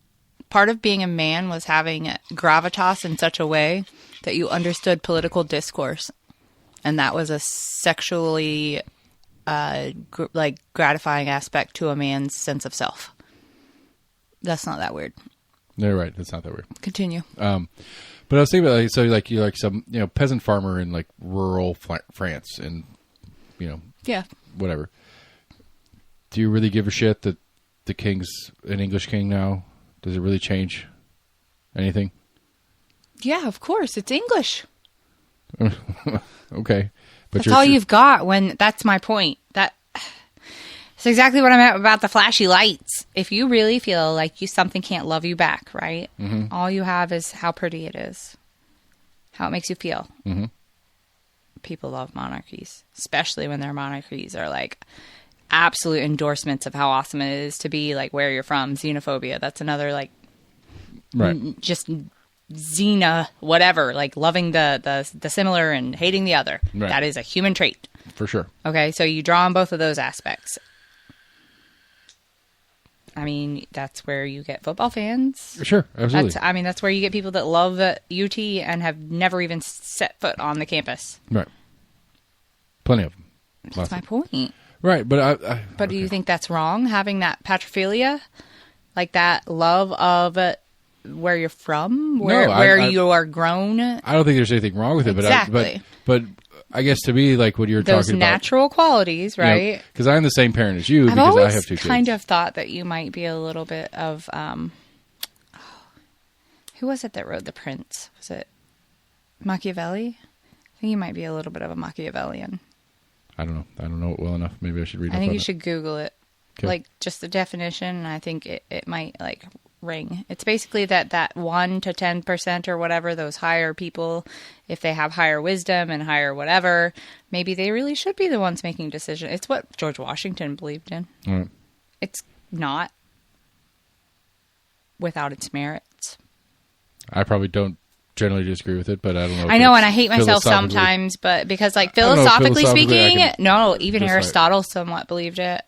Part of being a man was having gravitas in such a way that you understood political discourse. And that was a sexually gratifying aspect to a man's sense of self. That's not that weird. No, you're right. That's not that weird. Continue. But I was thinking about you're like some peasant farmer in like rural France, and whatever. Do you really give a shit that the king's an English king now? Does it really change anything? Yeah, of course. It's English. Okay. But that's all you've got that's my point. That's exactly what I meant about the flashy lights. If you really feel like something can't love you back, right? Mm-hmm. All you have is how pretty it is. How it makes you feel. Mm-hmm. People love monarchies, especially when their monarchies are like absolute endorsements of how awesome it is to be like where you're from. Xenophobia. That's another like right. Just xena whatever, like loving the similar and hating the other. Right. That is a human trait. For sure. Okay, so you draw on both of those aspects. I mean, that's where you get football fans. Sure, absolutely. That's where you get people that love UT and have never even set foot on the campus. Right. Plenty of them. That's my point. Right, but But do you think that's wrong, having that patrophilia? Like that love of where you're from? Where you are grown? I don't think there's anything wrong with it. Exactly. But I guess to me, like what you're those talking about. Those natural qualities, right? Because I'm the same parent as you, because I have 2 kids. I've always kind of thought that you might be a little bit of... who was it that wrote The Prince? Was it Machiavelli? I think you might be a little bit of a Machiavellian. I don't know. I don't know it well enough. Maybe I should read it. I think you should Google it. Okay. Like, just the definition, and I think it might, like, ring. It's basically that 1 to 10% or whatever, those higher people, if they have higher wisdom and higher whatever, maybe they really should be the ones making decisions. It's what George Washington believed in. All right. It's not without its merits. I probably don't generally disagree with it, but I don't know. I know, and I hate myself sometimes, but because, like, philosophically speaking, even Aristotle somewhat believed it.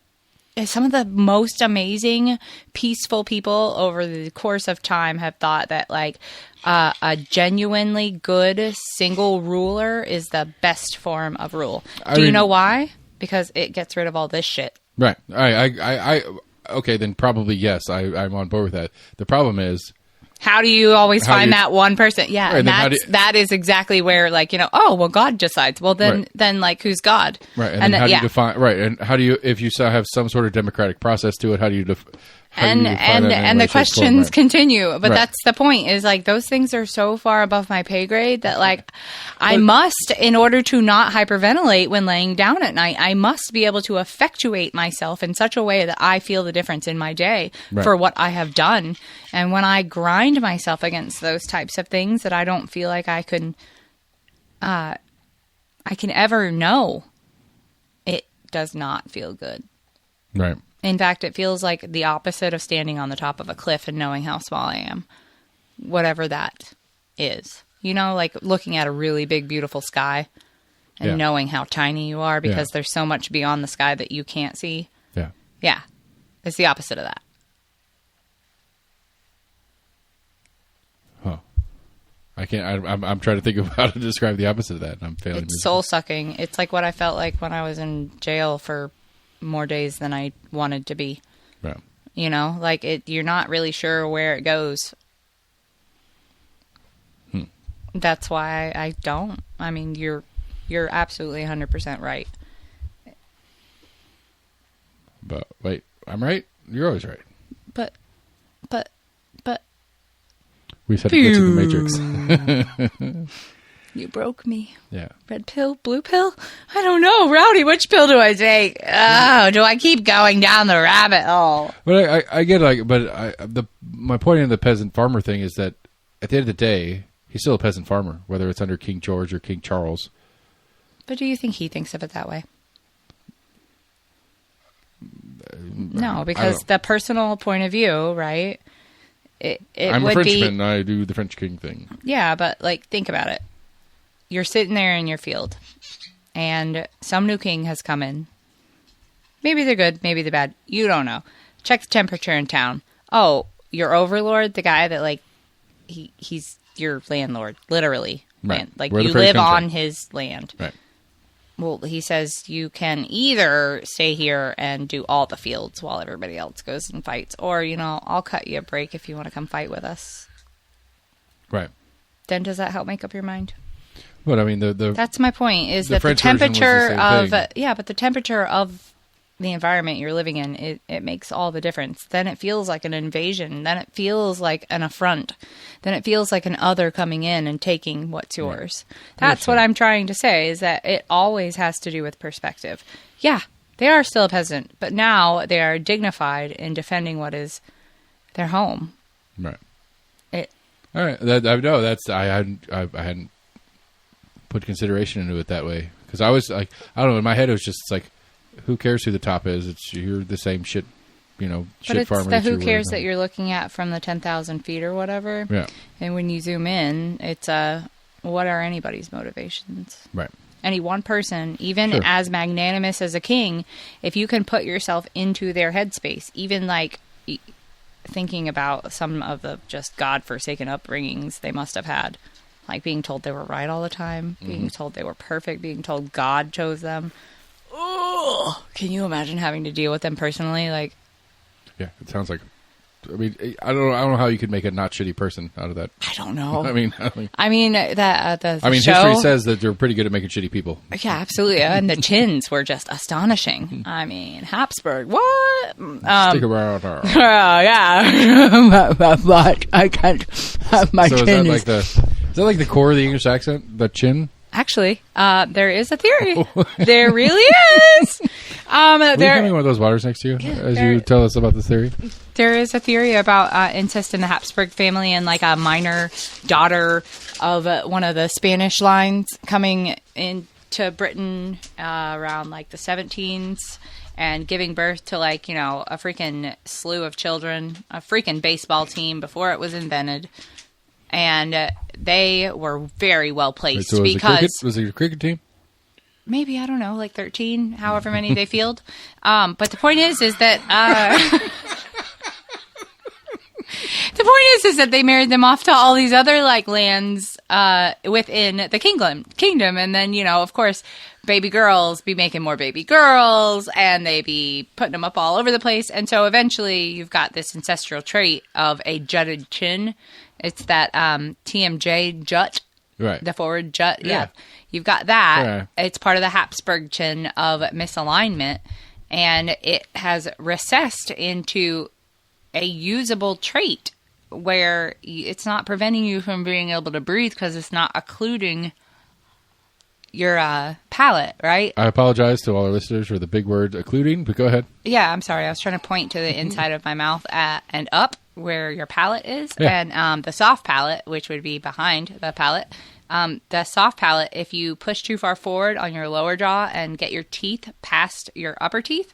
Some of the most amazing, peaceful people over the course of time have thought that, like, a genuinely good single ruler is the best form of rule. Do you know why? Because it gets rid of all this shit. Right. Okay, then probably yes. I'm on board with that. The problem is, how do you always find that one person? Yeah, right, and that is exactly where, like, oh, well, God decides. Well, then like, who's God? Right, and then how do you define? Right, and how do you, if you have some sort of democratic process to it, how do you define? And the questions continue, but that's the point. Is like those things are so far above my pay grade that, like, I must, in order to not hyperventilate when laying down at night, I must be able to effectuate myself in such a way that I feel the difference in my day for what I have done. And when I grind myself against those types of things that I don't feel like I can ever know, it does not feel good. Right. In fact, it feels like the opposite of standing on the top of a cliff and knowing how small I am. Whatever that is. You know, like looking at a really big, beautiful sky and knowing how tiny you are because there's so much beyond the sky that you can't see. Yeah. Yeah. It's the opposite of that. Huh. I can't, I'm trying to think of how to describe the opposite of that. And I'm failing. It's soul sucking. It's like what I felt like when I was in jail for more days than I wanted to be. Right. You know, like you're not really sure where it goes. That's why I don't. I mean, you're absolutely 100% right. But wait, I'm right? You're always right. But we just have to get to the Matrix. You broke me. Yeah. Red pill, blue pill? I don't know. Rowdy, which pill do I take? Oh, do I keep going down the rabbit hole? But I get like, but my point in the peasant farmer thing is that at the end of the day, he's still a peasant farmer, whether it's under King George or King Charles. But do you think he thinks of it that way? No, because the personal point of view, right? I'm a Frenchman and I do the French king thing. Yeah, but like, think about it. You're sitting there in your field, and some new king has come in. Maybe they're good, maybe they're bad. You don't know. Check the temperature in town. Oh, your overlord, the guy that, like, he's your landlord, literally. Right. Like, you live on his land. Right. Well, he says you can either stay here and do all the fields while everybody else goes and fights, or, I'll cut you a break if you want to come fight with us. Right. Then does that help make up your mind? But I mean, that's my point. Is that the temperature of but the temperature of the environment you're living in, it makes all the difference. Then it feels like an invasion. Then it feels like an affront. Then it feels like an other coming in and taking what's yours. That's what I'm trying to say. Is that it always has to do with perspective. Yeah, they are still a peasant, but now they are dignified in defending what is their home. Right. All right. I hadn't put consideration into it that way, because I was like, I don't know, in my head it was just like, who cares who the top is? You're the same shit shit but it's farmer. the who cares that you're looking at from the 10,000 feet or whatever. Yeah. And when you zoom in, it's what are anybody's motivations? Right. Any one person, even Sure. as magnanimous as a king, if you can put yourself into their headspace, even like thinking about some of the just godforsaken upbringings they must have had, like being told they were right all the time, being told they were perfect, being told God chose them. Oh, can you imagine having to deal with them personally? Like, yeah, it sounds like. I mean, I don't know how you could make a not shitty person out of that. I don't know. I mean, the show, history says that they're pretty good at making shitty people. Yeah, absolutely. And the chins were just astonishing. I mean, Habsburg, what? Stick around. Yeah. But I can't have my chin. Is that like the core of the English accent? The chin? Actually, there is a theory. There really is. Will you give me one of those waters next to you as you tell us about this theory? There is a theory about incest in the Habsburg family and like a minor daughter of one of the Spanish lines coming into Britain around like the 17s and giving birth to like, a freaking slew of children, a freaking baseball team before it was invented. And they were very well placed because... Was it a cricket team? Maybe, I don't know, like 13, however many they field. But the point is that... The point is that they married them off to all these other like lands within the kingdom, and then of course, baby girls be making more baby girls, and they be putting them up all over the place, and so eventually you've got this ancestral trait of a jutted chin. It's that TMJ jut, right? The forward jut. Yeah. You've got that. Yeah. It's part of the Habsburg chin of misalignment, and it has recessed into a usable trait where it's not preventing you from being able to breathe because it's not occluding your palate, right? I apologize to all our listeners for the big word occluding, but go ahead. Yeah, I'm sorry. I was trying to point to the inside of my mouth and up where your palate is, yeah. And the soft palate, which would be behind the palate. The soft palate, if you push too far forward on your lower jaw and get your teeth past your upper teeth,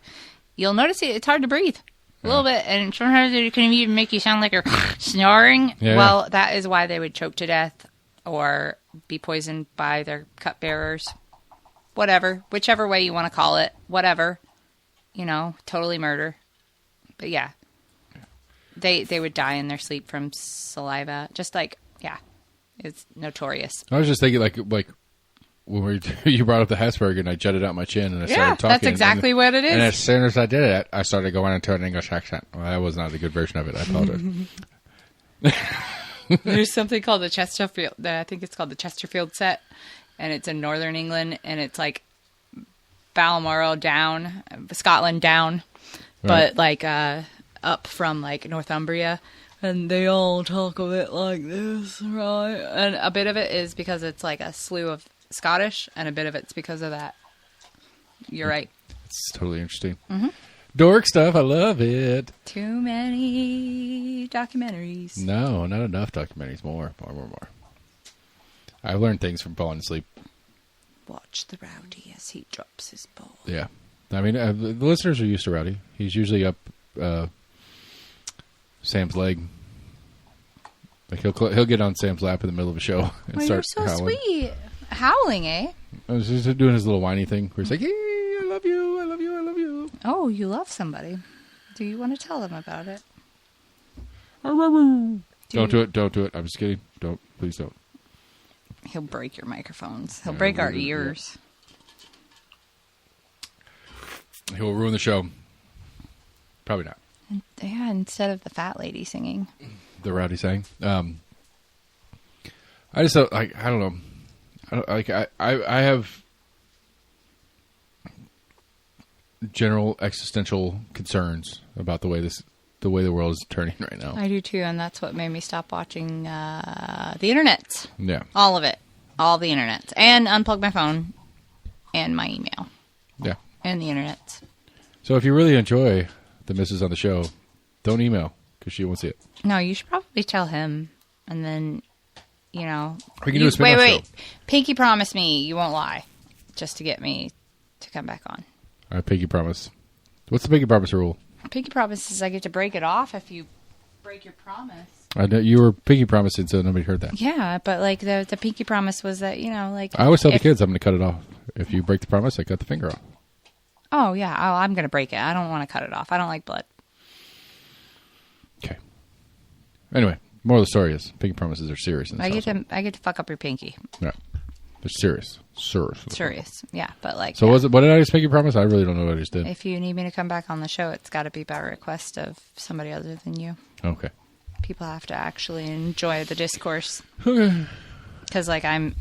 you'll notice it's hard to breathe. A little bit, and sometimes it can even make you sound like you're snoring. Yeah. Well, that is why they would choke to death or be poisoned by their cupbearers. Whatever. Whichever way you want to call it. Whatever. Totally murder. But yeah. They would die in their sleep from saliva. Just like, yeah. It's notorious. I was just thinking like when you brought up the Habsburg and I jutted out my chin and I started talking. That's exactly what it is. And as soon as I did it, I started going into an English accent. Well, that was not a good version of it. I apologize. There's something called the Chesterfield. I think it's called the Chesterfield set, and it's in northern England, and it's like Balmoral down, Scotland down, but like up from like Northumbria. And they all talk a bit like this, right? And a bit of it is because it's like a slew of Scottish, and a bit of it's because of that. You're right. It's totally interesting. Mm-hmm. Dork stuff. I love it. Too many documentaries. No, not enough documentaries. More. I've learned things from falling asleep. Watch the Rowdy as he drops his ball. Yeah. I mean, the listeners are used to Rowdy. He's usually up Sam's leg. Like he'll get on Sam's lap in the middle of a show and start you're so howling. Sweet. Howling, eh? I was just doing his little whiny thing where he's like, hey, I love you, I love you, I love you. Oh, you love somebody. Do you want to tell them about it? Don't do it. I'm just kidding. Please don't. He'll break your microphones. He'll break our ears. He'll ruin the show. Probably not. Yeah, instead of the fat lady singing. The Rowdy sang. I just don't, like, I don't know. I have general existential concerns about the way the world is turning right now. I do too, and that's what made me stop watching the internet. Yeah. All of it. All the internet. And unplug my phone and my email. Yeah. And the internet. So if you really enjoy the misses on the show, don't email because she won't see it. No, you should probably tell him, and then, we can do a spin-off show. Pinky promise me you won't lie, just to get me to come back on. All right, pinky promise. What's the pinky promise rule? Pinky promise is I get to break it off if you break your promise. I know you were pinky promising, so nobody heard that. Yeah, but like the pinky promise was that, you know, like... I always tell the kids I'm going to cut it off. If you break the promise, I cut the finger off. Oh, yeah. I'm going to break it. I don't want to cut it off. I don't like blood. Okay. Anyway, moral of the story is pinky promises are serious. I get to fuck up your pinky. Yeah. They're serious. Serious. Yeah, but like... So what did I just pinky promise? I really don't know what I just did. If you need me to come back on the show, it's got to be by request of somebody other than you. Okay. People have to actually enjoy the discourse. Okay. Because, like, I'm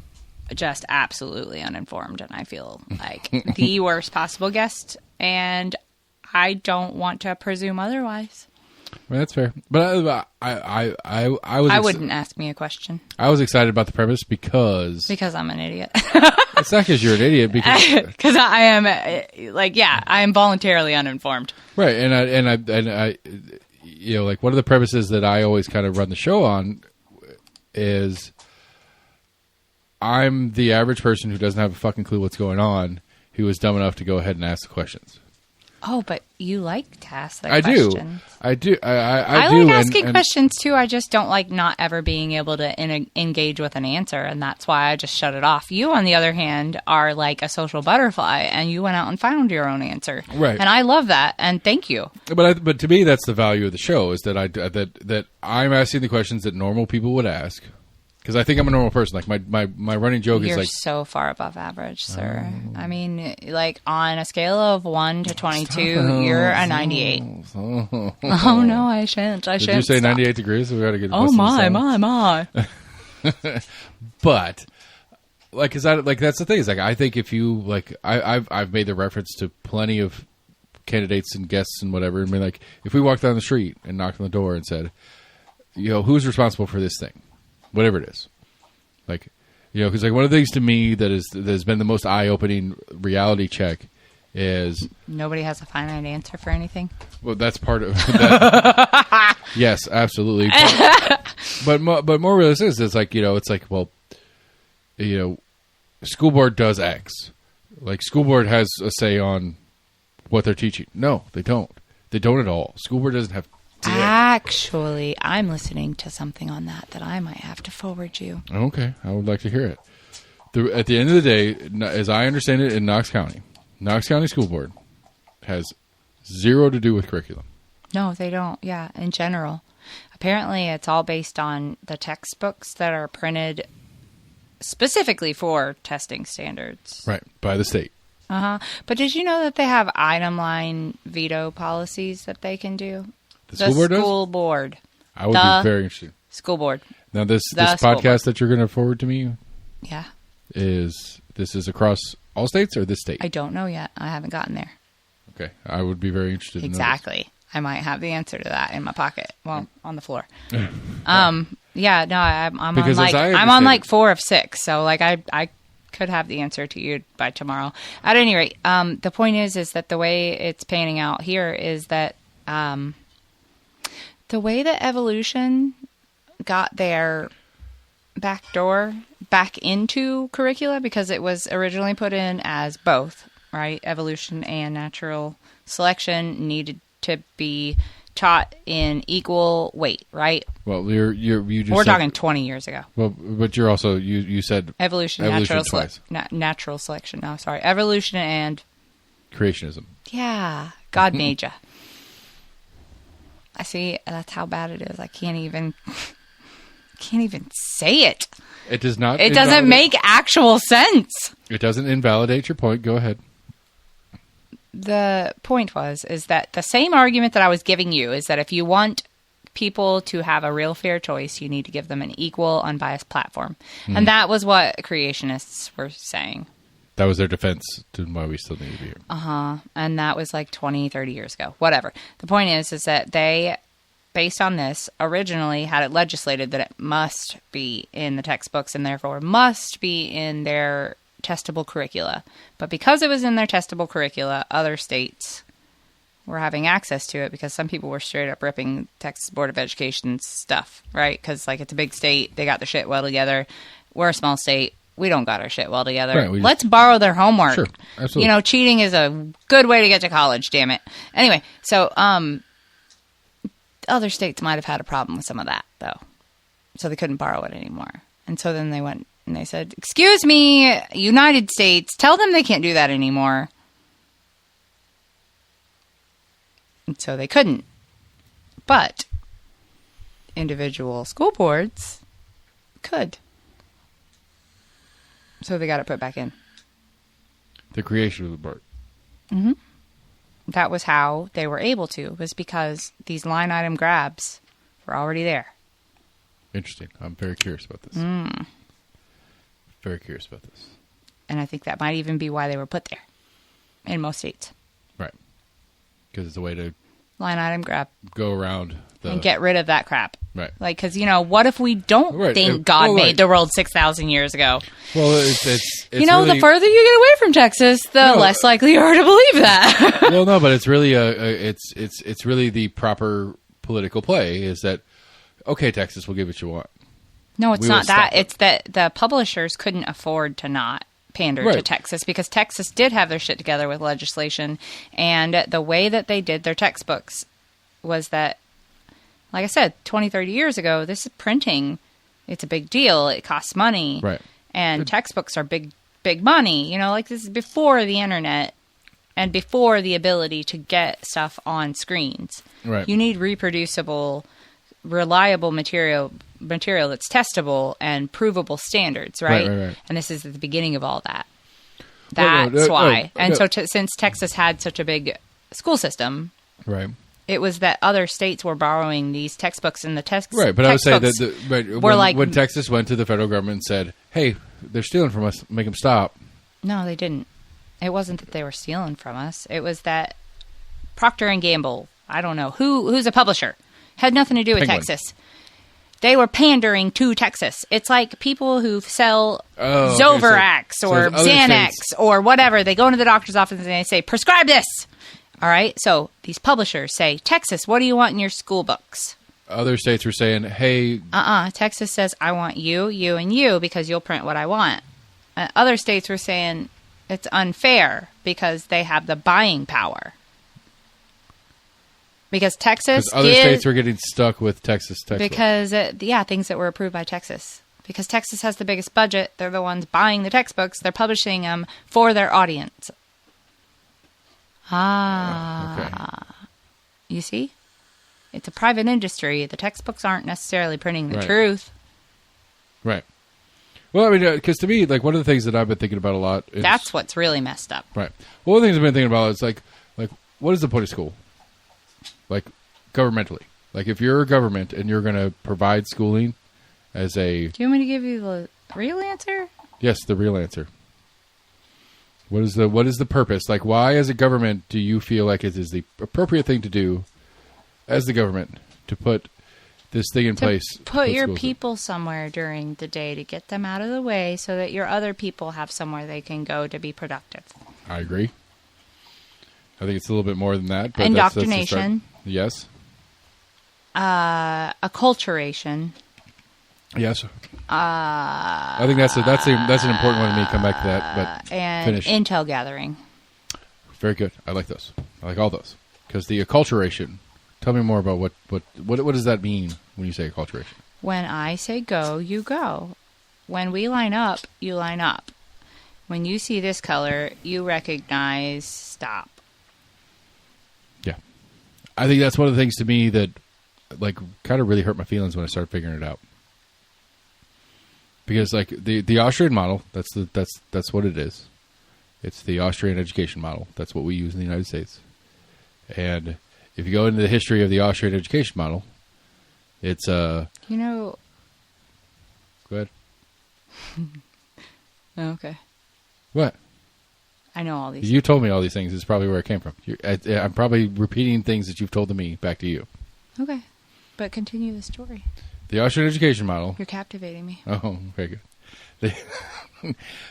just absolutely uninformed, and I feel like the worst possible guest, and I don't want to presume otherwise. Well, that's fair. But I wouldn't ask me a question. I was excited about the premise because I'm an idiot. It's not because you're an idiot, because I am I am voluntarily uninformed. Right, and I you know, like one of the premises that I always kind of run the show on is I'm the average person who doesn't have a fucking clue what's going on, who is dumb enough to go ahead and ask the questions. Oh, but you like to ask the questions. I do. I like asking questions, too. I just don't like not ever being able to engage with an answer, and that's why I just shut it off. You, on the other hand, are like a social butterfly, and you went out and found your own answer. Right. And I love that, and thank you. But to me, that's the value of the show, is that that I'm asking the questions that normal people would ask. Because I think I'm a normal person. Like my running joke is like... You're so far above average, sir. I mean, like on a scale of 1 to 22, you're a 98. Oh no, I shan't. Did you say 98 degrees? We got to get. Oh my. But like, that's the thing. Is like I think if you like, I've made the reference to plenty of candidates and guests and whatever. I mean, like if we walked down the street and knocked on the door and said, you know, who's responsible for this thing? Whatever it is, like, you know, because like one of the things to me that has been the most eye-opening reality check is nobody has a finite answer for anything. Well, that's part of that. Yes, absolutely. But more realistic is it's like, you know, it's like, well, you know, school board does X. Like school board has a say on what they're teaching. No, they don't. They don't at all. School board doesn't have. Actually, I'm listening to something on that I might have to forward you. Okay, I would like to hear it. At the end of the day, as I understand it in Knox County School Board has zero to do with curriculum. No, they don't. Yeah, in general. Apparently, it's all based on the textbooks that are printed specifically for testing standards. Right, by the state. Uh-huh. But did you know that they have item line veto policies that they can do? The school board. I would be very interested. School board. Now, this podcast that you're going to forward to me, yeah, is across all states or this state? I don't know yet. I haven't gotten there. Okay, I would be very interested. Exactly. I might have the answer to that in my pocket. Well, on the floor. Yeah. No, I'm on like 4 of 6. So like I could have the answer to you by tomorrow. At any rate, the point is that the way it's panning out here is that. The way that evolution got their backdoor back into curricula, because it was originally put in as both, right? Evolution and natural selection needed to be taught in equal weight, right? Well, you just we're talking 20 years ago. Well, but you're also you said evolution natural natural selection. No, sorry, evolution and creationism. Yeah, God made ya. I see. That's how bad it is. I can't even say it. It does not. It doesn't make actual sense. It doesn't invalidate your point. Go ahead. The point is that the same argument that I was giving you is that if you want people to have a real fair choice, you need to give them an equal, unbiased platform. Mm. And that was what creationists were saying. That was their defense to why we still need to be here. Uh-huh. And that was like 20, 30 years ago. Whatever. The point is that they, based on this, originally had it legislated that it must be in the textbooks and therefore must be in their testable curricula. But because it was in their testable curricula, other states were having access to it because some people were straight up ripping Texas Board of Education stuff, right? Because like it's a big state. They got their shit well together. We're a small state. we don't got our shit well together. Right, Let's borrow their homework. Sure, absolutely. You know, cheating is a good way to get to college, damn it. Anyway, so other states might have had a problem with some of that, though. So they couldn't borrow it anymore. And so then they went and they said, excuse me, United States, tell them they can't do that anymore. And so they couldn't. But individual school boards could. So they got it put back in. The creation of the board. Mm-hmm. That was how they were able to, was because these line item grabs were already there. Interesting. I'm very curious about this. Very curious about this. And I think that might even be why they were put there in most states. Right. Because it's a way to line item grab. Go around and get rid of that crap. Right. Like, because, you know, what if we don't think God made the world 6,000 years ago? Well, it's you know, really, the further you get away from Texas, the less likely you are to believe that. Well, no, but it's really it's really the proper political play is that, okay, Texas, we'll give what you want. No, it's not that. It's that the publishers couldn't afford to not pander to Texas because Texas did have their shit together with legislation. And the way that they did their textbooks was that, like I said, 20, 30 years ago, this is printing. It's a big deal. It costs money. Right. And textbooks are big money. You know, like this is before the internet and before the ability to get stuff on screens. Right. You need reproducible, reliable material that's testable and provable standards, right? Right. And this is at the beginning of all that. That's why. So since Texas had such a big school system, right, it was that other states were borrowing these textbooks and the right. But I would say that when Texas went to the federal government and said, "Hey, they're stealing from us, make them stop." No, they didn't. It wasn't that they were stealing from us. It was that Procter and Gamble, I don't know who's a publisher, had nothing to do with Texas. They were pandering to Texas. It's like people who sell Zovirax or Xanax or whatever. They go into the doctor's office and they say, prescribe this. All right? So these publishers say, Texas, what do you want in your school books? Other states were saying, hey. Texas says, I want you, you, and you because you'll print what I want. Other states were saying it's unfair because they have the buying power. Because other states were getting stuck with Texas textbooks. Because, things that were approved by Texas. Because Texas has the biggest budget. They're the ones buying the textbooks. They're publishing them for their audience. Okay. You see? It's a private industry. The textbooks aren't necessarily printing the truth. Right. Well, I mean, because to me, like, one of the things that I've been thinking about a lot is... That's what's really messed up. Right. One of the things I've been thinking about is, like, what is the point of school? Like, governmentally. Like, if you're a government and you're going to provide schooling as a... Do you want me to give you the real answer? Yes, the real answer. What is the purpose? Like, why as a government do you feel like it is the appropriate thing to do as the government to put this thing in place? Put your people somewhere during the day to get them out of the way so that your other people have somewhere they can go to be productive. I agree. I think it's a little bit more than that. But indoctrination. Yes. Acculturation. Yes. I think that's an important one to me. Come back to that, but and finish. Intel gathering. Very good. I like those. I like all those because the acculturation. Tell me more about what does that mean when you say acculturation? When I say go, you go. When we line up, you line up. When you see this color, you recognize stop. Yeah. I think that's one of the things to me that like kind of really hurt my feelings when I started figuring it out. Because like the Austrian model, that's what it is. It's the Austrian education model. That's what we use in the United States. And if you go into the history of the Austrian education model, it's Go ahead. Okay. What? I know all these. You told me all these things. It's probably where it came from. I'm probably repeating things that you've told to me back to you. Okay. But continue the story. The Austrian education model. You're captivating me. Oh, very good.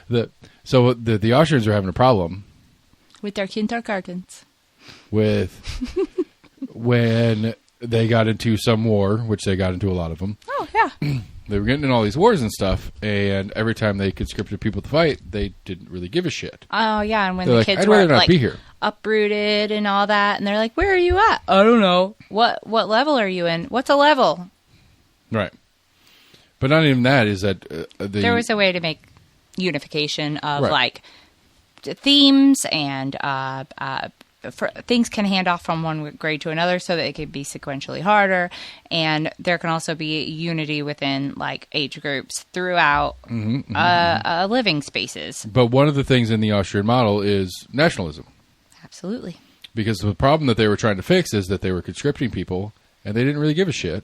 The Austrians are having a problem. With their kindergartens. With when they got into some war, which they got into a lot of them. Oh, yeah. They were getting in all these wars and stuff, and every time they conscripted people to fight, they didn't really give a shit. Oh, yeah, and when They're the like, kids I'd were, rather not like, be here. uprooted and all that, and they're like, where are you at? I don't know. What level are you in? What's a level? Right. But not even that is that... there was a way to make unification of, Right. like, themes and things can hand off from one grade to another so that it can be sequentially harder, and there can also be unity within, like, age groups throughout living spaces. But one of the things in the Austrian model is nationalism. Absolutely. Because the problem that they were trying to fix is that they were conscripting people, and they didn't really give a shit,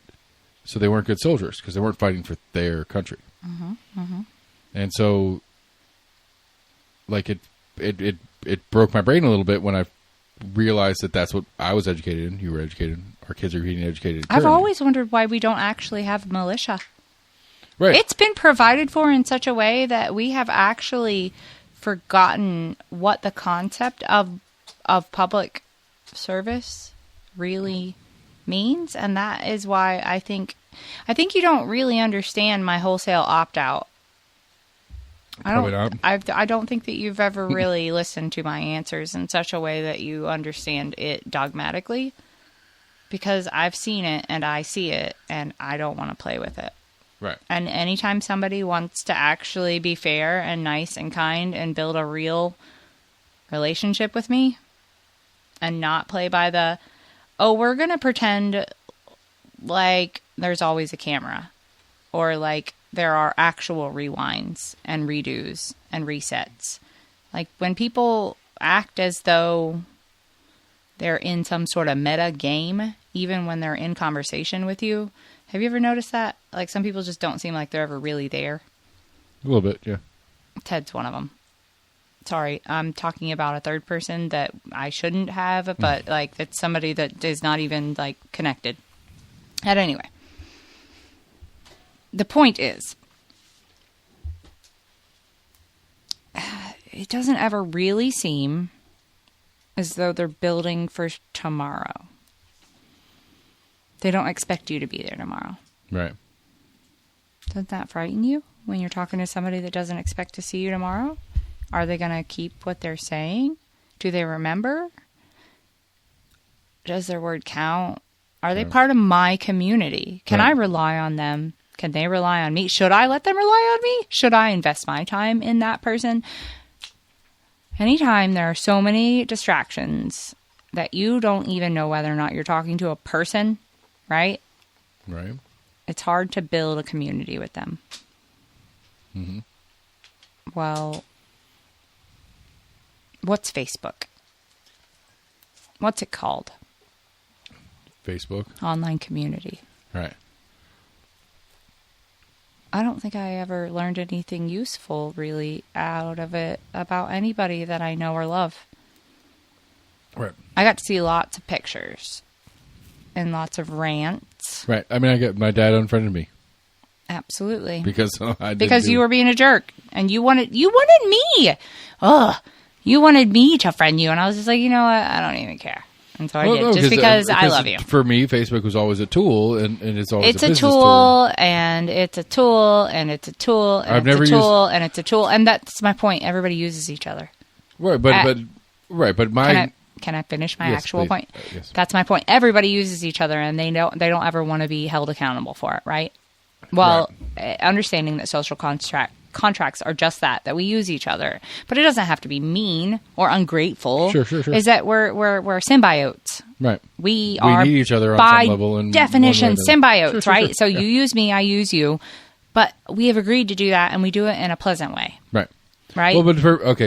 so they weren't good soldiers, because they weren't fighting for their country. And so, like, it broke my brain a little bit when I realized that that's what I was educated in, you were educated in, our kids are getting educated in. I've always wondered why we don't actually have militia. Right. It's been provided for in such a way that we have actually forgotten what the concept of public service really means, and that is why I think you don't really understand my wholesale opt-out. Probably not. I don't think that you've ever really listened to my answers in such a way that you understand it dogmatically, because I've seen it and I see it and I don't want to play with it. Right. And anytime somebody wants to actually be fair and nice and kind and build a real relationship with me and not play by the, oh, we're going to pretend like there's always a camera, or like there are actual rewinds and redos and resets. Like when people act as though they're in some sort of meta game, even when they're in conversation with you. Have you ever noticed that? Like some people just don't seem like they're ever really there. A little bit, yeah. Ted's one of them. Sorry, I'm talking about a third person that I shouldn't have, but like it's somebody that is not even like connected. And anyway, the point is, it doesn't ever really seem as though they're building for tomorrow. They don't expect you to be there tomorrow. Right. Doesn't that frighten you when you're talking to somebody that doesn't expect to see you tomorrow? Are they going to keep what they're saying? Do they remember? Does their word count? Are they part of my community? Can I rely on them? Can they rely on me? Should I let them rely on me? Should I invest my time in that person? Anytime there are so many distractions that you don't even know whether or not you're talking to a person, right? Right. It's hard to build a community with them. Mm-hmm. Well, what's Facebook? What's it called? Facebook. Online community. Right. I don't think I ever learned anything useful really out of it about anybody that I know or love. Right. I got to see lots of pictures and lots of rants. Right. I mean, I got my dad unfriended me Absolutely. because You were being a jerk and you wanted me. Ugh. You wanted me to friend you, and I was just like, you know what? I don't even care. And so I did, just because I love you. For me, Facebook was always a tool, and it's always a business tool, and it's a tool, and it's a tool, and it's a tool, and it's a tool, and that's my point. Everybody uses each other. Right, but my... Can I finish my actual please. point? Yes. That's my point. Everybody uses each other, and they don't ever want to be held accountable for it, right? Well, understanding that social contracts are just that we use each other, but it doesn't have to be mean or ungrateful. Sure. Is that we're symbiotes, right? We need each other on by some level, and definition symbiotes, sure, right? Sure. So you use me, I use you, but we have agreed to do that, and we do it in a pleasant way, right? Well, but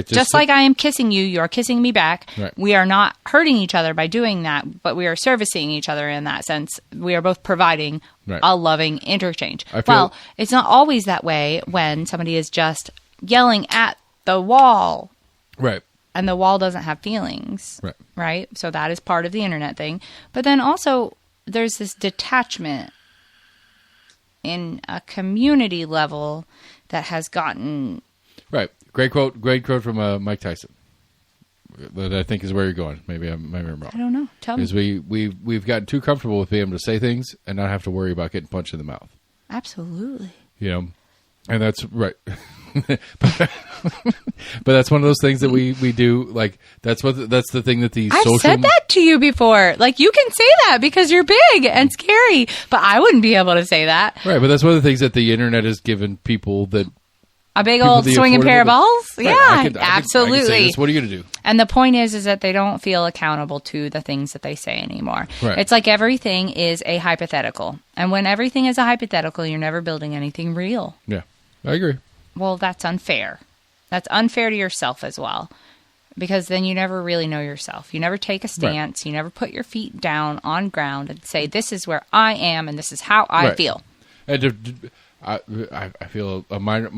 just like I am kissing you, you are kissing me back. Right. We are not hurting each other by doing that, but we are servicing each other in that sense. We are both providing a loving interchange. Well, it's not always that way when somebody is just yelling at the wall. Right. And the wall doesn't have feelings. Right? So that is part of the internet thing. But then also there's this detachment in a community level that has gotten... Right. Great quote from Mike Tyson. That I think is where you're going. Maybe I'm wrong. I don't know. Tell me. Because we've gotten too comfortable with being able to say things and not have to worry about getting punched in the mouth. Absolutely. And that's right. but that's one of those things that we do. Like that's the thing that these I've said that to you before. Like you can say that because you're big and scary, but I wouldn't be able to say that. Right, but that's one of the things that the internet has given people that a big old swinging pair of balls. Right, Yeah, absolutely. I can say this. What are you going to do? And the point is that they don't feel accountable to the things that they say anymore. Right. It's like everything is a hypothetical, and when everything is a hypothetical, you're never building anything real. Yeah, I agree. Well, that's unfair. That's unfair to yourself as well. Because then you never really know yourself. You never take a stance. Right. You never put your feet down on ground and say, this is where I am and this is how I feel. And I feel a minor...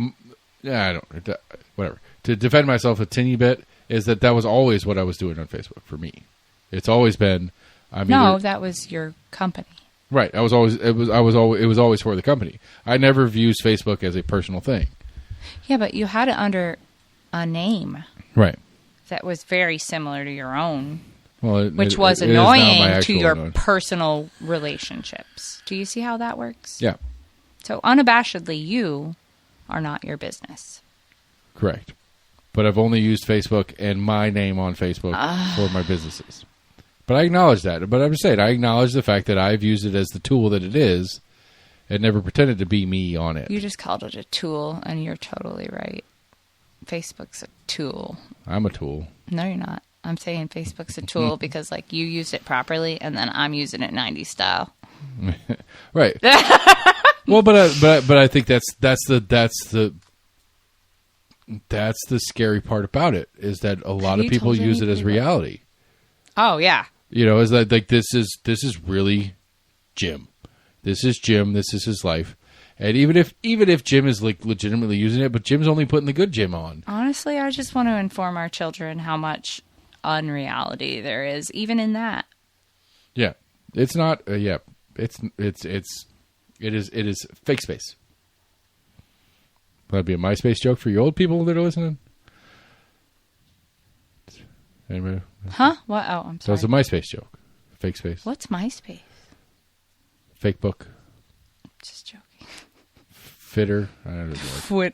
Yeah, whatever. To defend myself a teeny bit is that was always what I was doing on Facebook for me. It's always been... that was your company. Right. It was always for the company. I never used Facebook as a personal thing. Yeah, but you had it under a name. Right. That was very similar to your own. Well, which was annoying to your personal relationships. Do you see how that works? Yeah. So unabashedly, you are not your business. Correct. But I've only used Facebook and my name on Facebook for my businesses. But I acknowledge that. But I'm just saying, I acknowledge the fact that I've used it as the tool that it is and never pretended to be me on it. You just called it a tool, and you're totally right. Facebook's a tool. I'm a tool. No, you're not. I'm saying Facebook's a tool because, like, you used it properly, and then I'm using it 90s style. Right. Well, but I think that's the scary part about it is that a lot of people use it as reality. Oh yeah. Is that like this is really Jim. This is Jim. This is his life. And even if Jim is like legitimately using it, but Jim's only putting the good Jim on. Honestly, I just want to inform our children how much unreality there is, even in that. Yeah, it's not. Yeah, it is fake space. That'd be a MySpace joke for you old people that are listening. Anybody? Huh? What? Oh, I'm sorry. That was a MySpace joke. Fake space. What's MySpace? Fake book. Just joking. Fitter. I don't know.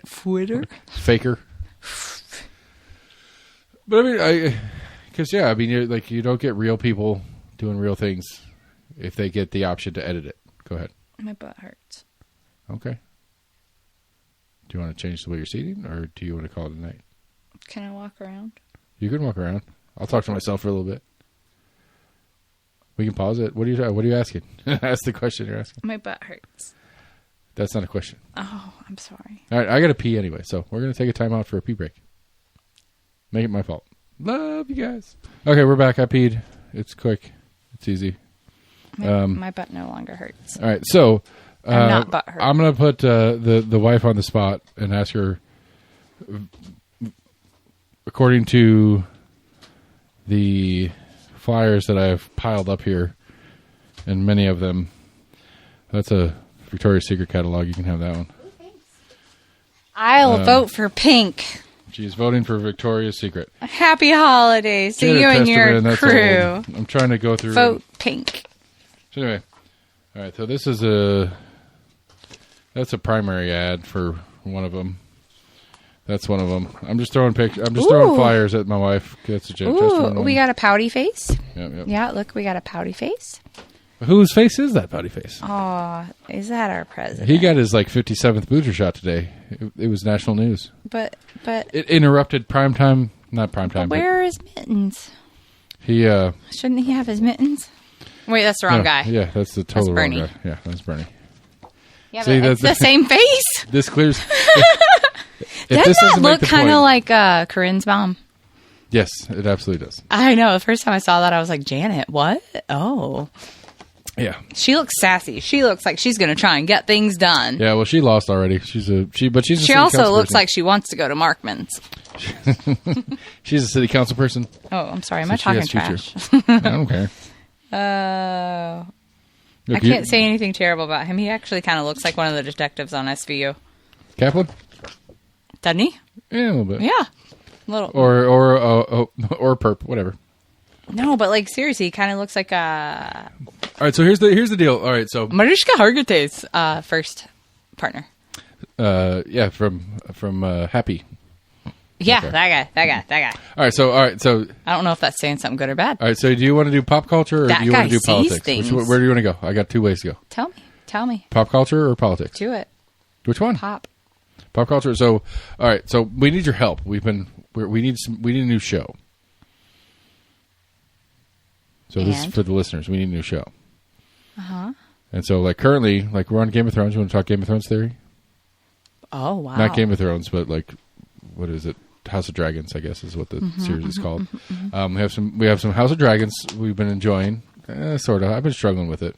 Fwitter? Faker. But I mean, you don't get real people doing real things if they get the option to edit it. Go ahead. My butt hurts. Okay. Do you want to change the way you're seating, or do you want to call it a night? Can I walk around? You can walk around. I'll talk to myself for a little bit. We can pause it. What are you asking? Ask the question you're asking. My butt hurts. That's not a question. Oh, I'm sorry. All right, I got to pee anyway, so we're going to take a time out for a pee break. Make it my fault. Love you guys. Okay, we're back. I peed. It's quick. It's easy. My butt no longer hurts. All right, so I'm not butt hurt. I'm going to put the wife on the spot and ask her, according to the flyers that I've piled up here, and many of them, that's a Victoria's Secret catalog. You can have that one. I'll vote for pink. She's voting for Victoria's Secret. Happy holidays to you and your crew. I'm trying to go through. Vote pink. So anyway, all right. So this is that's a primary ad for one of them. That's one of them. I'm just throwing throwing flyers at my wife. That's a joke. Ooh, we got a pouty face. Yep. Yeah, look, we got a pouty face. Whose face is that pouty face? Oh, is that our president? He got his 57th booster shot today. It was national news. But it interrupted primetime. Not primetime. Where are his mittens? Shouldn't he have his mittens? Wait, that's the wrong guy. Yeah, that's the total wrong guy. Yeah, that's Bernie. Yeah, see, but it's the same face. This clears. Doesn't that look kind of like Corinne's mom? Yes, it absolutely does. I know. The first time I saw that, I was like, Janet, what? Oh. Yeah. She looks sassy. She looks like she's going to try and get things done. Yeah, well, she lost already. She also looks like she wants to go to Markman's. She's a city council person. Oh, I'm sorry. Am I talking trash? I don't care. I can't say anything terrible about him. He actually kind of looks like one of the detectives on SVU. Kaplan? Doesn't he? Yeah, a little bit. Yeah. A little. Or perp, whatever. No, but like seriously, he kind of looks like a... All right, so here's the deal. All right, so... Mariska Hargitay's first partner. Yeah, from Happy. Yeah, Okay. that guy. All right, so I don't know if that's saying something good or bad. all right, so do you want to do pop culture or That do you want guy to do sees politics? things. Where do you want to go? I got 2 ways to go. Tell me. Pop culture or politics? Do it. Which one? Pop. Pop culture. So, all right. So we need your help. We need a new show. So this is And? for the listeners. We need a new show. Uh-huh. And so, like currently, like we're on Game of Thrones. You want to talk Game of Thrones theory? Oh, wow. Not Game of Thrones, but like, what is it? House of Dragons, I guess, is what the series is called. We have some House of Dragons we've been enjoying. Sort of. I've been struggling with it.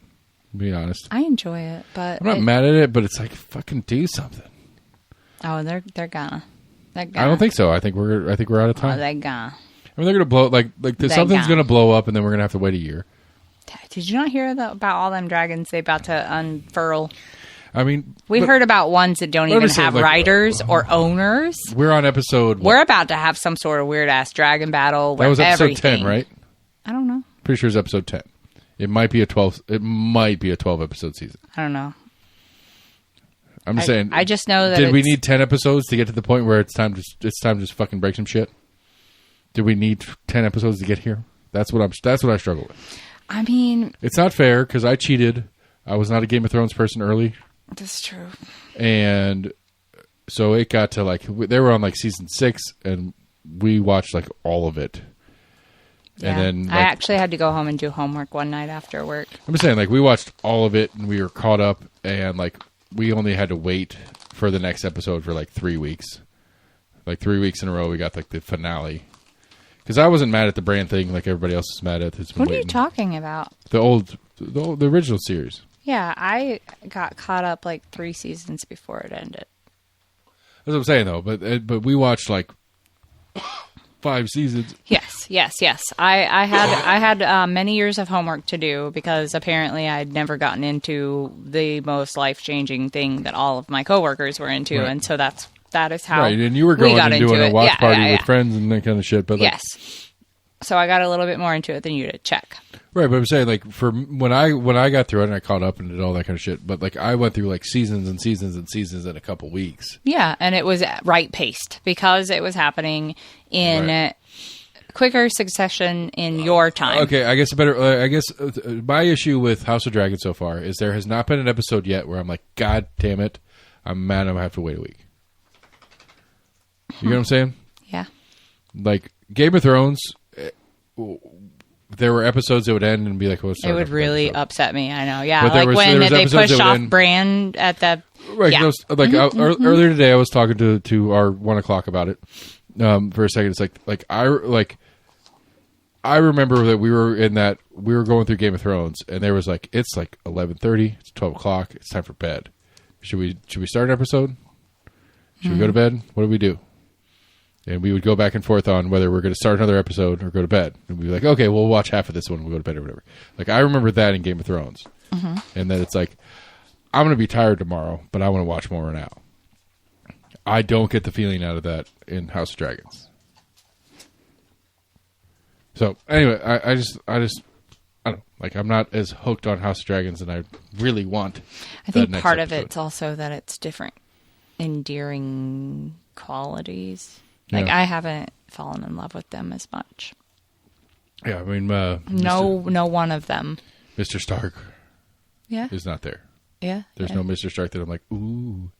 To be honest, I enjoy it, but I'm not mad at it, but it's like fucking do something. Oh, they're gonna. I don't think so. I think we're out of time. Oh, they're gonna. I mean, they're gonna blow something's gonna blow up, and then we're gonna have to wait a year. Did you not hear about all them dragons they about to unfurl? I mean, We heard about ones that don't even have like, writers or owners. We're on episode. We're about to have some sort of weird ass dragon battle. That was episode everything, 10, right? I don't know. Pretty sure it's episode 10. It might be a 12. It might be a 12 episode season. I don't know. I'm just saying. I just know that. Did we need 10 episodes to get to the point where it's time to just fucking break some shit? Did we need 10 episodes to get here? That's what I struggle with. I mean, it's not fair because I cheated. I was not a Game of Thrones person early. That's true. And so it got to like they were on like season 6, and we watched like all of it. Yeah. And then I actually had to go home and do homework one night after work. I'm just saying, like we watched all of it and we were caught up, and like we only had to wait for the next episode for like 3 weeks. Like 3 weeks in a row, we got like the finale. Because I wasn't mad at the brand thing like everybody else is mad at. What are you talking about? The original series. Yeah, I got caught up like 3 seasons before it ended. That's what I'm saying, though. But we watched like 5 seasons. Yes. I had many years of homework to do because apparently I'd never gotten into the most life-changing thing that all of my coworkers were into, right. And so that is how right. And you were going and doing a watch party with friends and that kind of shit. But like, yes. So I got a little bit more into it than you did. Check. Right, but I'm saying like for when I got through it and I caught up and did all that kind of shit, but like I went through like seasons and seasons and seasons in a couple weeks. Yeah, and it was right paced because it was happening in quicker succession in your time. Okay, I guess my issue with House of Dragons so far is there has not been an episode yet where I'm like, God damn it, I'm mad I'm gonna have to wait a week. You know what I'm saying? Yeah. Like Game of Thrones. There were episodes that would end and be like, "What's?" It would really upset me. I know. Yeah, but like when they pushed off end, Bran at the right. Yeah. Earlier today, I was talking to our 1 o'clock about it for a second. It's I remember that we were going through Game of Thrones, and there was like it's like 11:30, it's 12 o'clock, it's time for bed. Should we start an episode? Should we go to bed? What do we do? And we would go back and forth on whether we're going to start another episode or go to bed. And we'd be like, okay, we'll watch half of this one and we'll go to bed or whatever. Like, I remember that in Game of Thrones. Mm-hmm. And then it's like, I'm going to be tired tomorrow, but I want to watch more now. I don't get the feeling out of that in House of Dragons. So, anyway, I don't know. Like, I'm not as hooked on House of Dragons than I really want. I think part of it's also that it's different, endearing qualities. Like, I haven't fallen in love with them as much. Yeah, I mean... no one of them. Mr. Stark is not there. Yeah. There's no Mr. Stark that I'm like, ooh.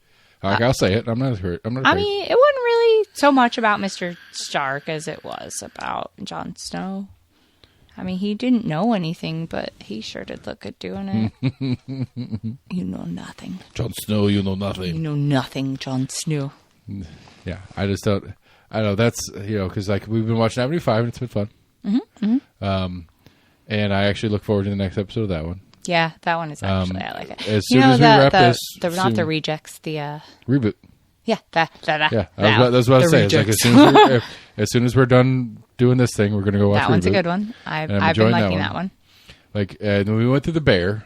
Like, I'll say it. I'm not hurt. I'm not I mean, it wasn't really so much about Mr. Stark as it was about Jon Snow. I mean, he didn't know anything, but he sure did look good doing it. You know nothing. Jon Snow, you know nothing. You know nothing, Jon Snow. Yeah, I just don't... I don't know, that's, because like we've been watching Avenue 5 and it's been fun. Mm-hmm, mm-hmm. And I actually look forward to the next episode of that one. Yeah, that one is actually, I like it. As soon as we wrap this... Not the rejects, the... Reboot. Yeah, Yeah, that's what I was saying. It's like as soon as we're done doing this thing, we're going to go watch That one's Reboot. a good one. I've been liking that one. Like, then we went through The Bear.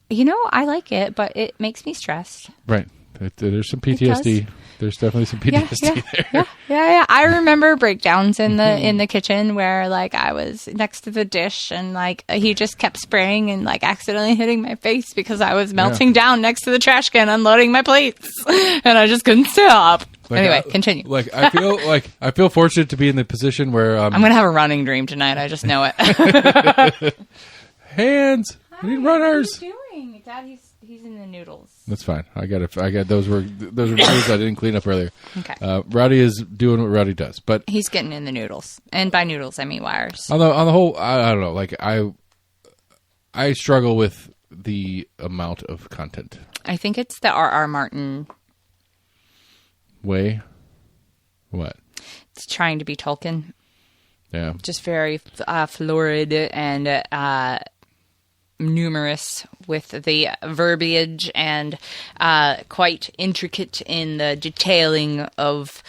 I like it, but it makes me stressed. Right. There's some PTSD. There's definitely some PTSD there. Yeah. I remember breakdowns in the kitchen where like I was next to the dish and like he just kept spraying and like accidentally hitting my face because I was melting down next to the trash can unloading my plates and I just couldn't stop. Like, anyway, continue. I feel fortunate to be in the position where I'm gonna have a running dream tonight. I just know it. Hands. We need runners. What are you doing, Dad? He's in the noodles. That's fine. I got those were noodles I didn't clean up earlier. Okay. Rowdy is doing what Rowdy does, but he's getting in the noodles, and by noodles I mean wires. On the whole, I don't know. Like I struggle with the amount of content. I think it's the R.R. Martin way. What? It's trying to be Tolkien. Yeah. Just very florid and numerous with the verbiage and quite intricate in the detailing of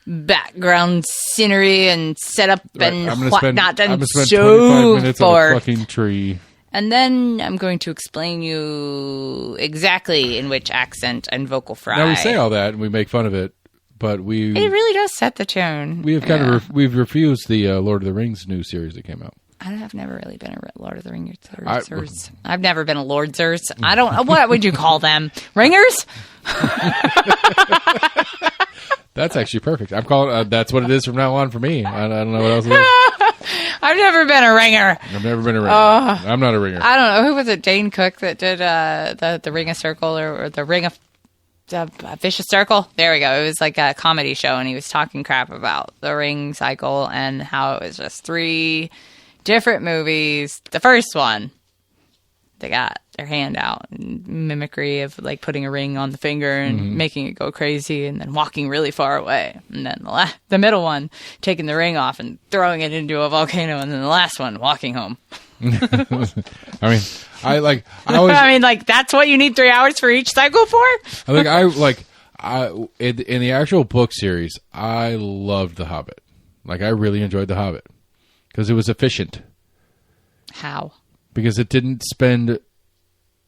background scenery and setup and whatnot. I'm gonna spend 25 minutes on a fucking tree. And then I'm going to explain you exactly in which accent and vocal fry. Now we say all that and we make fun of it, but it really does set the tone. We have we've refused the Lord of the Rings new series that came out. I've never really been a Lord of the Rings. I've never been a Lordsers. I don't. What would you call them? Ringers? That's actually perfect. I'm calling. That's what it is from now on for me. I don't know what else it is. I've never been a ringer. I've never been a ringer. I'm not a ringer. I don't know. Who was it? Dane Cook that did the Ring of Circle or the Ring of Vicious Circle? There we go. It was like a comedy show, and he was talking crap about the Ring cycle and how it was just 3 different movies. The first one, they got their hand out and mimicry of like putting a ring on the finger and making it go crazy and then walking really far away. And then the middle one, taking the ring off and throwing it into a volcano. And then the last one, walking home. I mean, that's what you need 3 hours for each cycle for? In the actual book series, I loved The Hobbit. Like, I really enjoyed The Hobbit. Because it was efficient. How? Because it didn't spend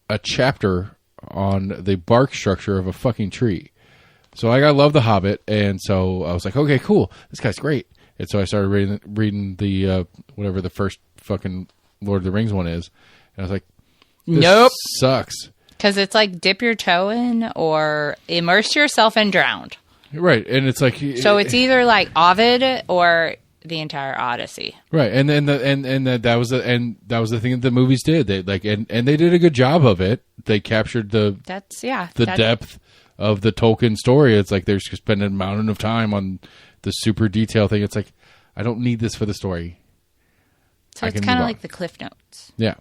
a chapter on the bark structure of a fucking tree. So I love The Hobbit, and so I was like, okay, cool. This guy's great. And so I started reading the whatever the first fucking Lord of the Rings one is. And I was like, this sucks. Because it's like dip your toe in or immerse yourself and drown. Right. And it's like... So it's either like Ovid or... the entire Odyssey, right? And that was the thing that the movies did. They and they did a good job of it. They captured the depth of the Tolkien story. It's like they're spending a mountain of time on the super detail thing. It's like I don't need this for the story. So it's kind of like the Cliff Notes. Yeah,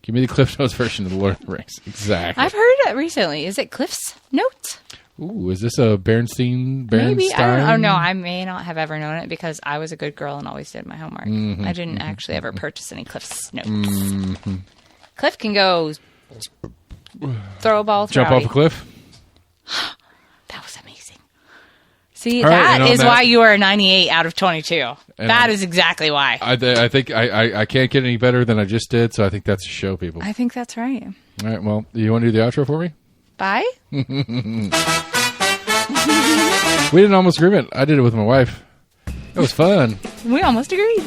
give me the Cliff Notes version of the Lord of the Rings. Exactly. I've heard it recently. Is it Cliff's Notes? Ooh, is this a Bernstein? Maybe. I don't know. I may not have ever known it because I was a good girl and always did my homework. I didn't actually ever purchase any Cliff's Notes. Cliff can go throw a ball, jump off a cliff. That was amazing. See, that is why you are a 98 out of 22. That is exactly why. I think I can't get any better than I just did, so I think that's a show, people. I think that's right. All right, well, you want to do the outro for me? Bye. We didn't almost agreement. I did it with my wife. It was fun. We almost agreed.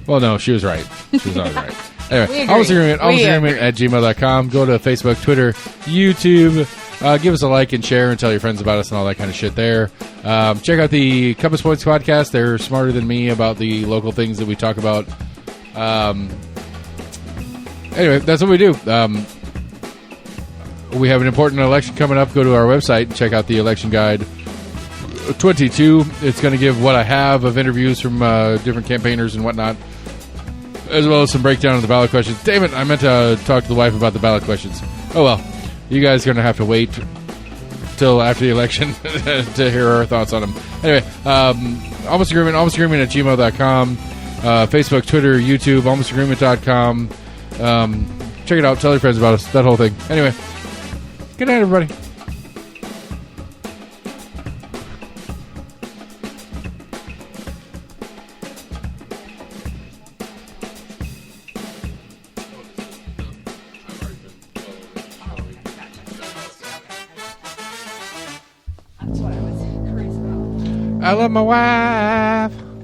Well, no, she was right. She was always right. Anyway, almost agreement at gmail.com. Go to Facebook, Twitter, YouTube. Give us a like and share and tell your friends about us and all that kind of shit there. Check out the Compass Points podcast. They're smarter than me about the local things that we talk about. Anyway, that's what we do. We have an important election coming up. Go to our website and check out the election guide 22. It's going to give what I have of interviews from different campaigners and whatnot, as well as some breakdown of the ballot questions. Damn it, I meant to talk to the wife about the ballot questions. Oh well, you guys are going to have to wait till after the election to hear our thoughts on them. Anyway, almost agreement at gmail.com, Facebook, Twitter, YouTube, almostagreement.com. Check it out. Tell your friends about us. That whole thing. Anyway, good night, everybody. I love my wife.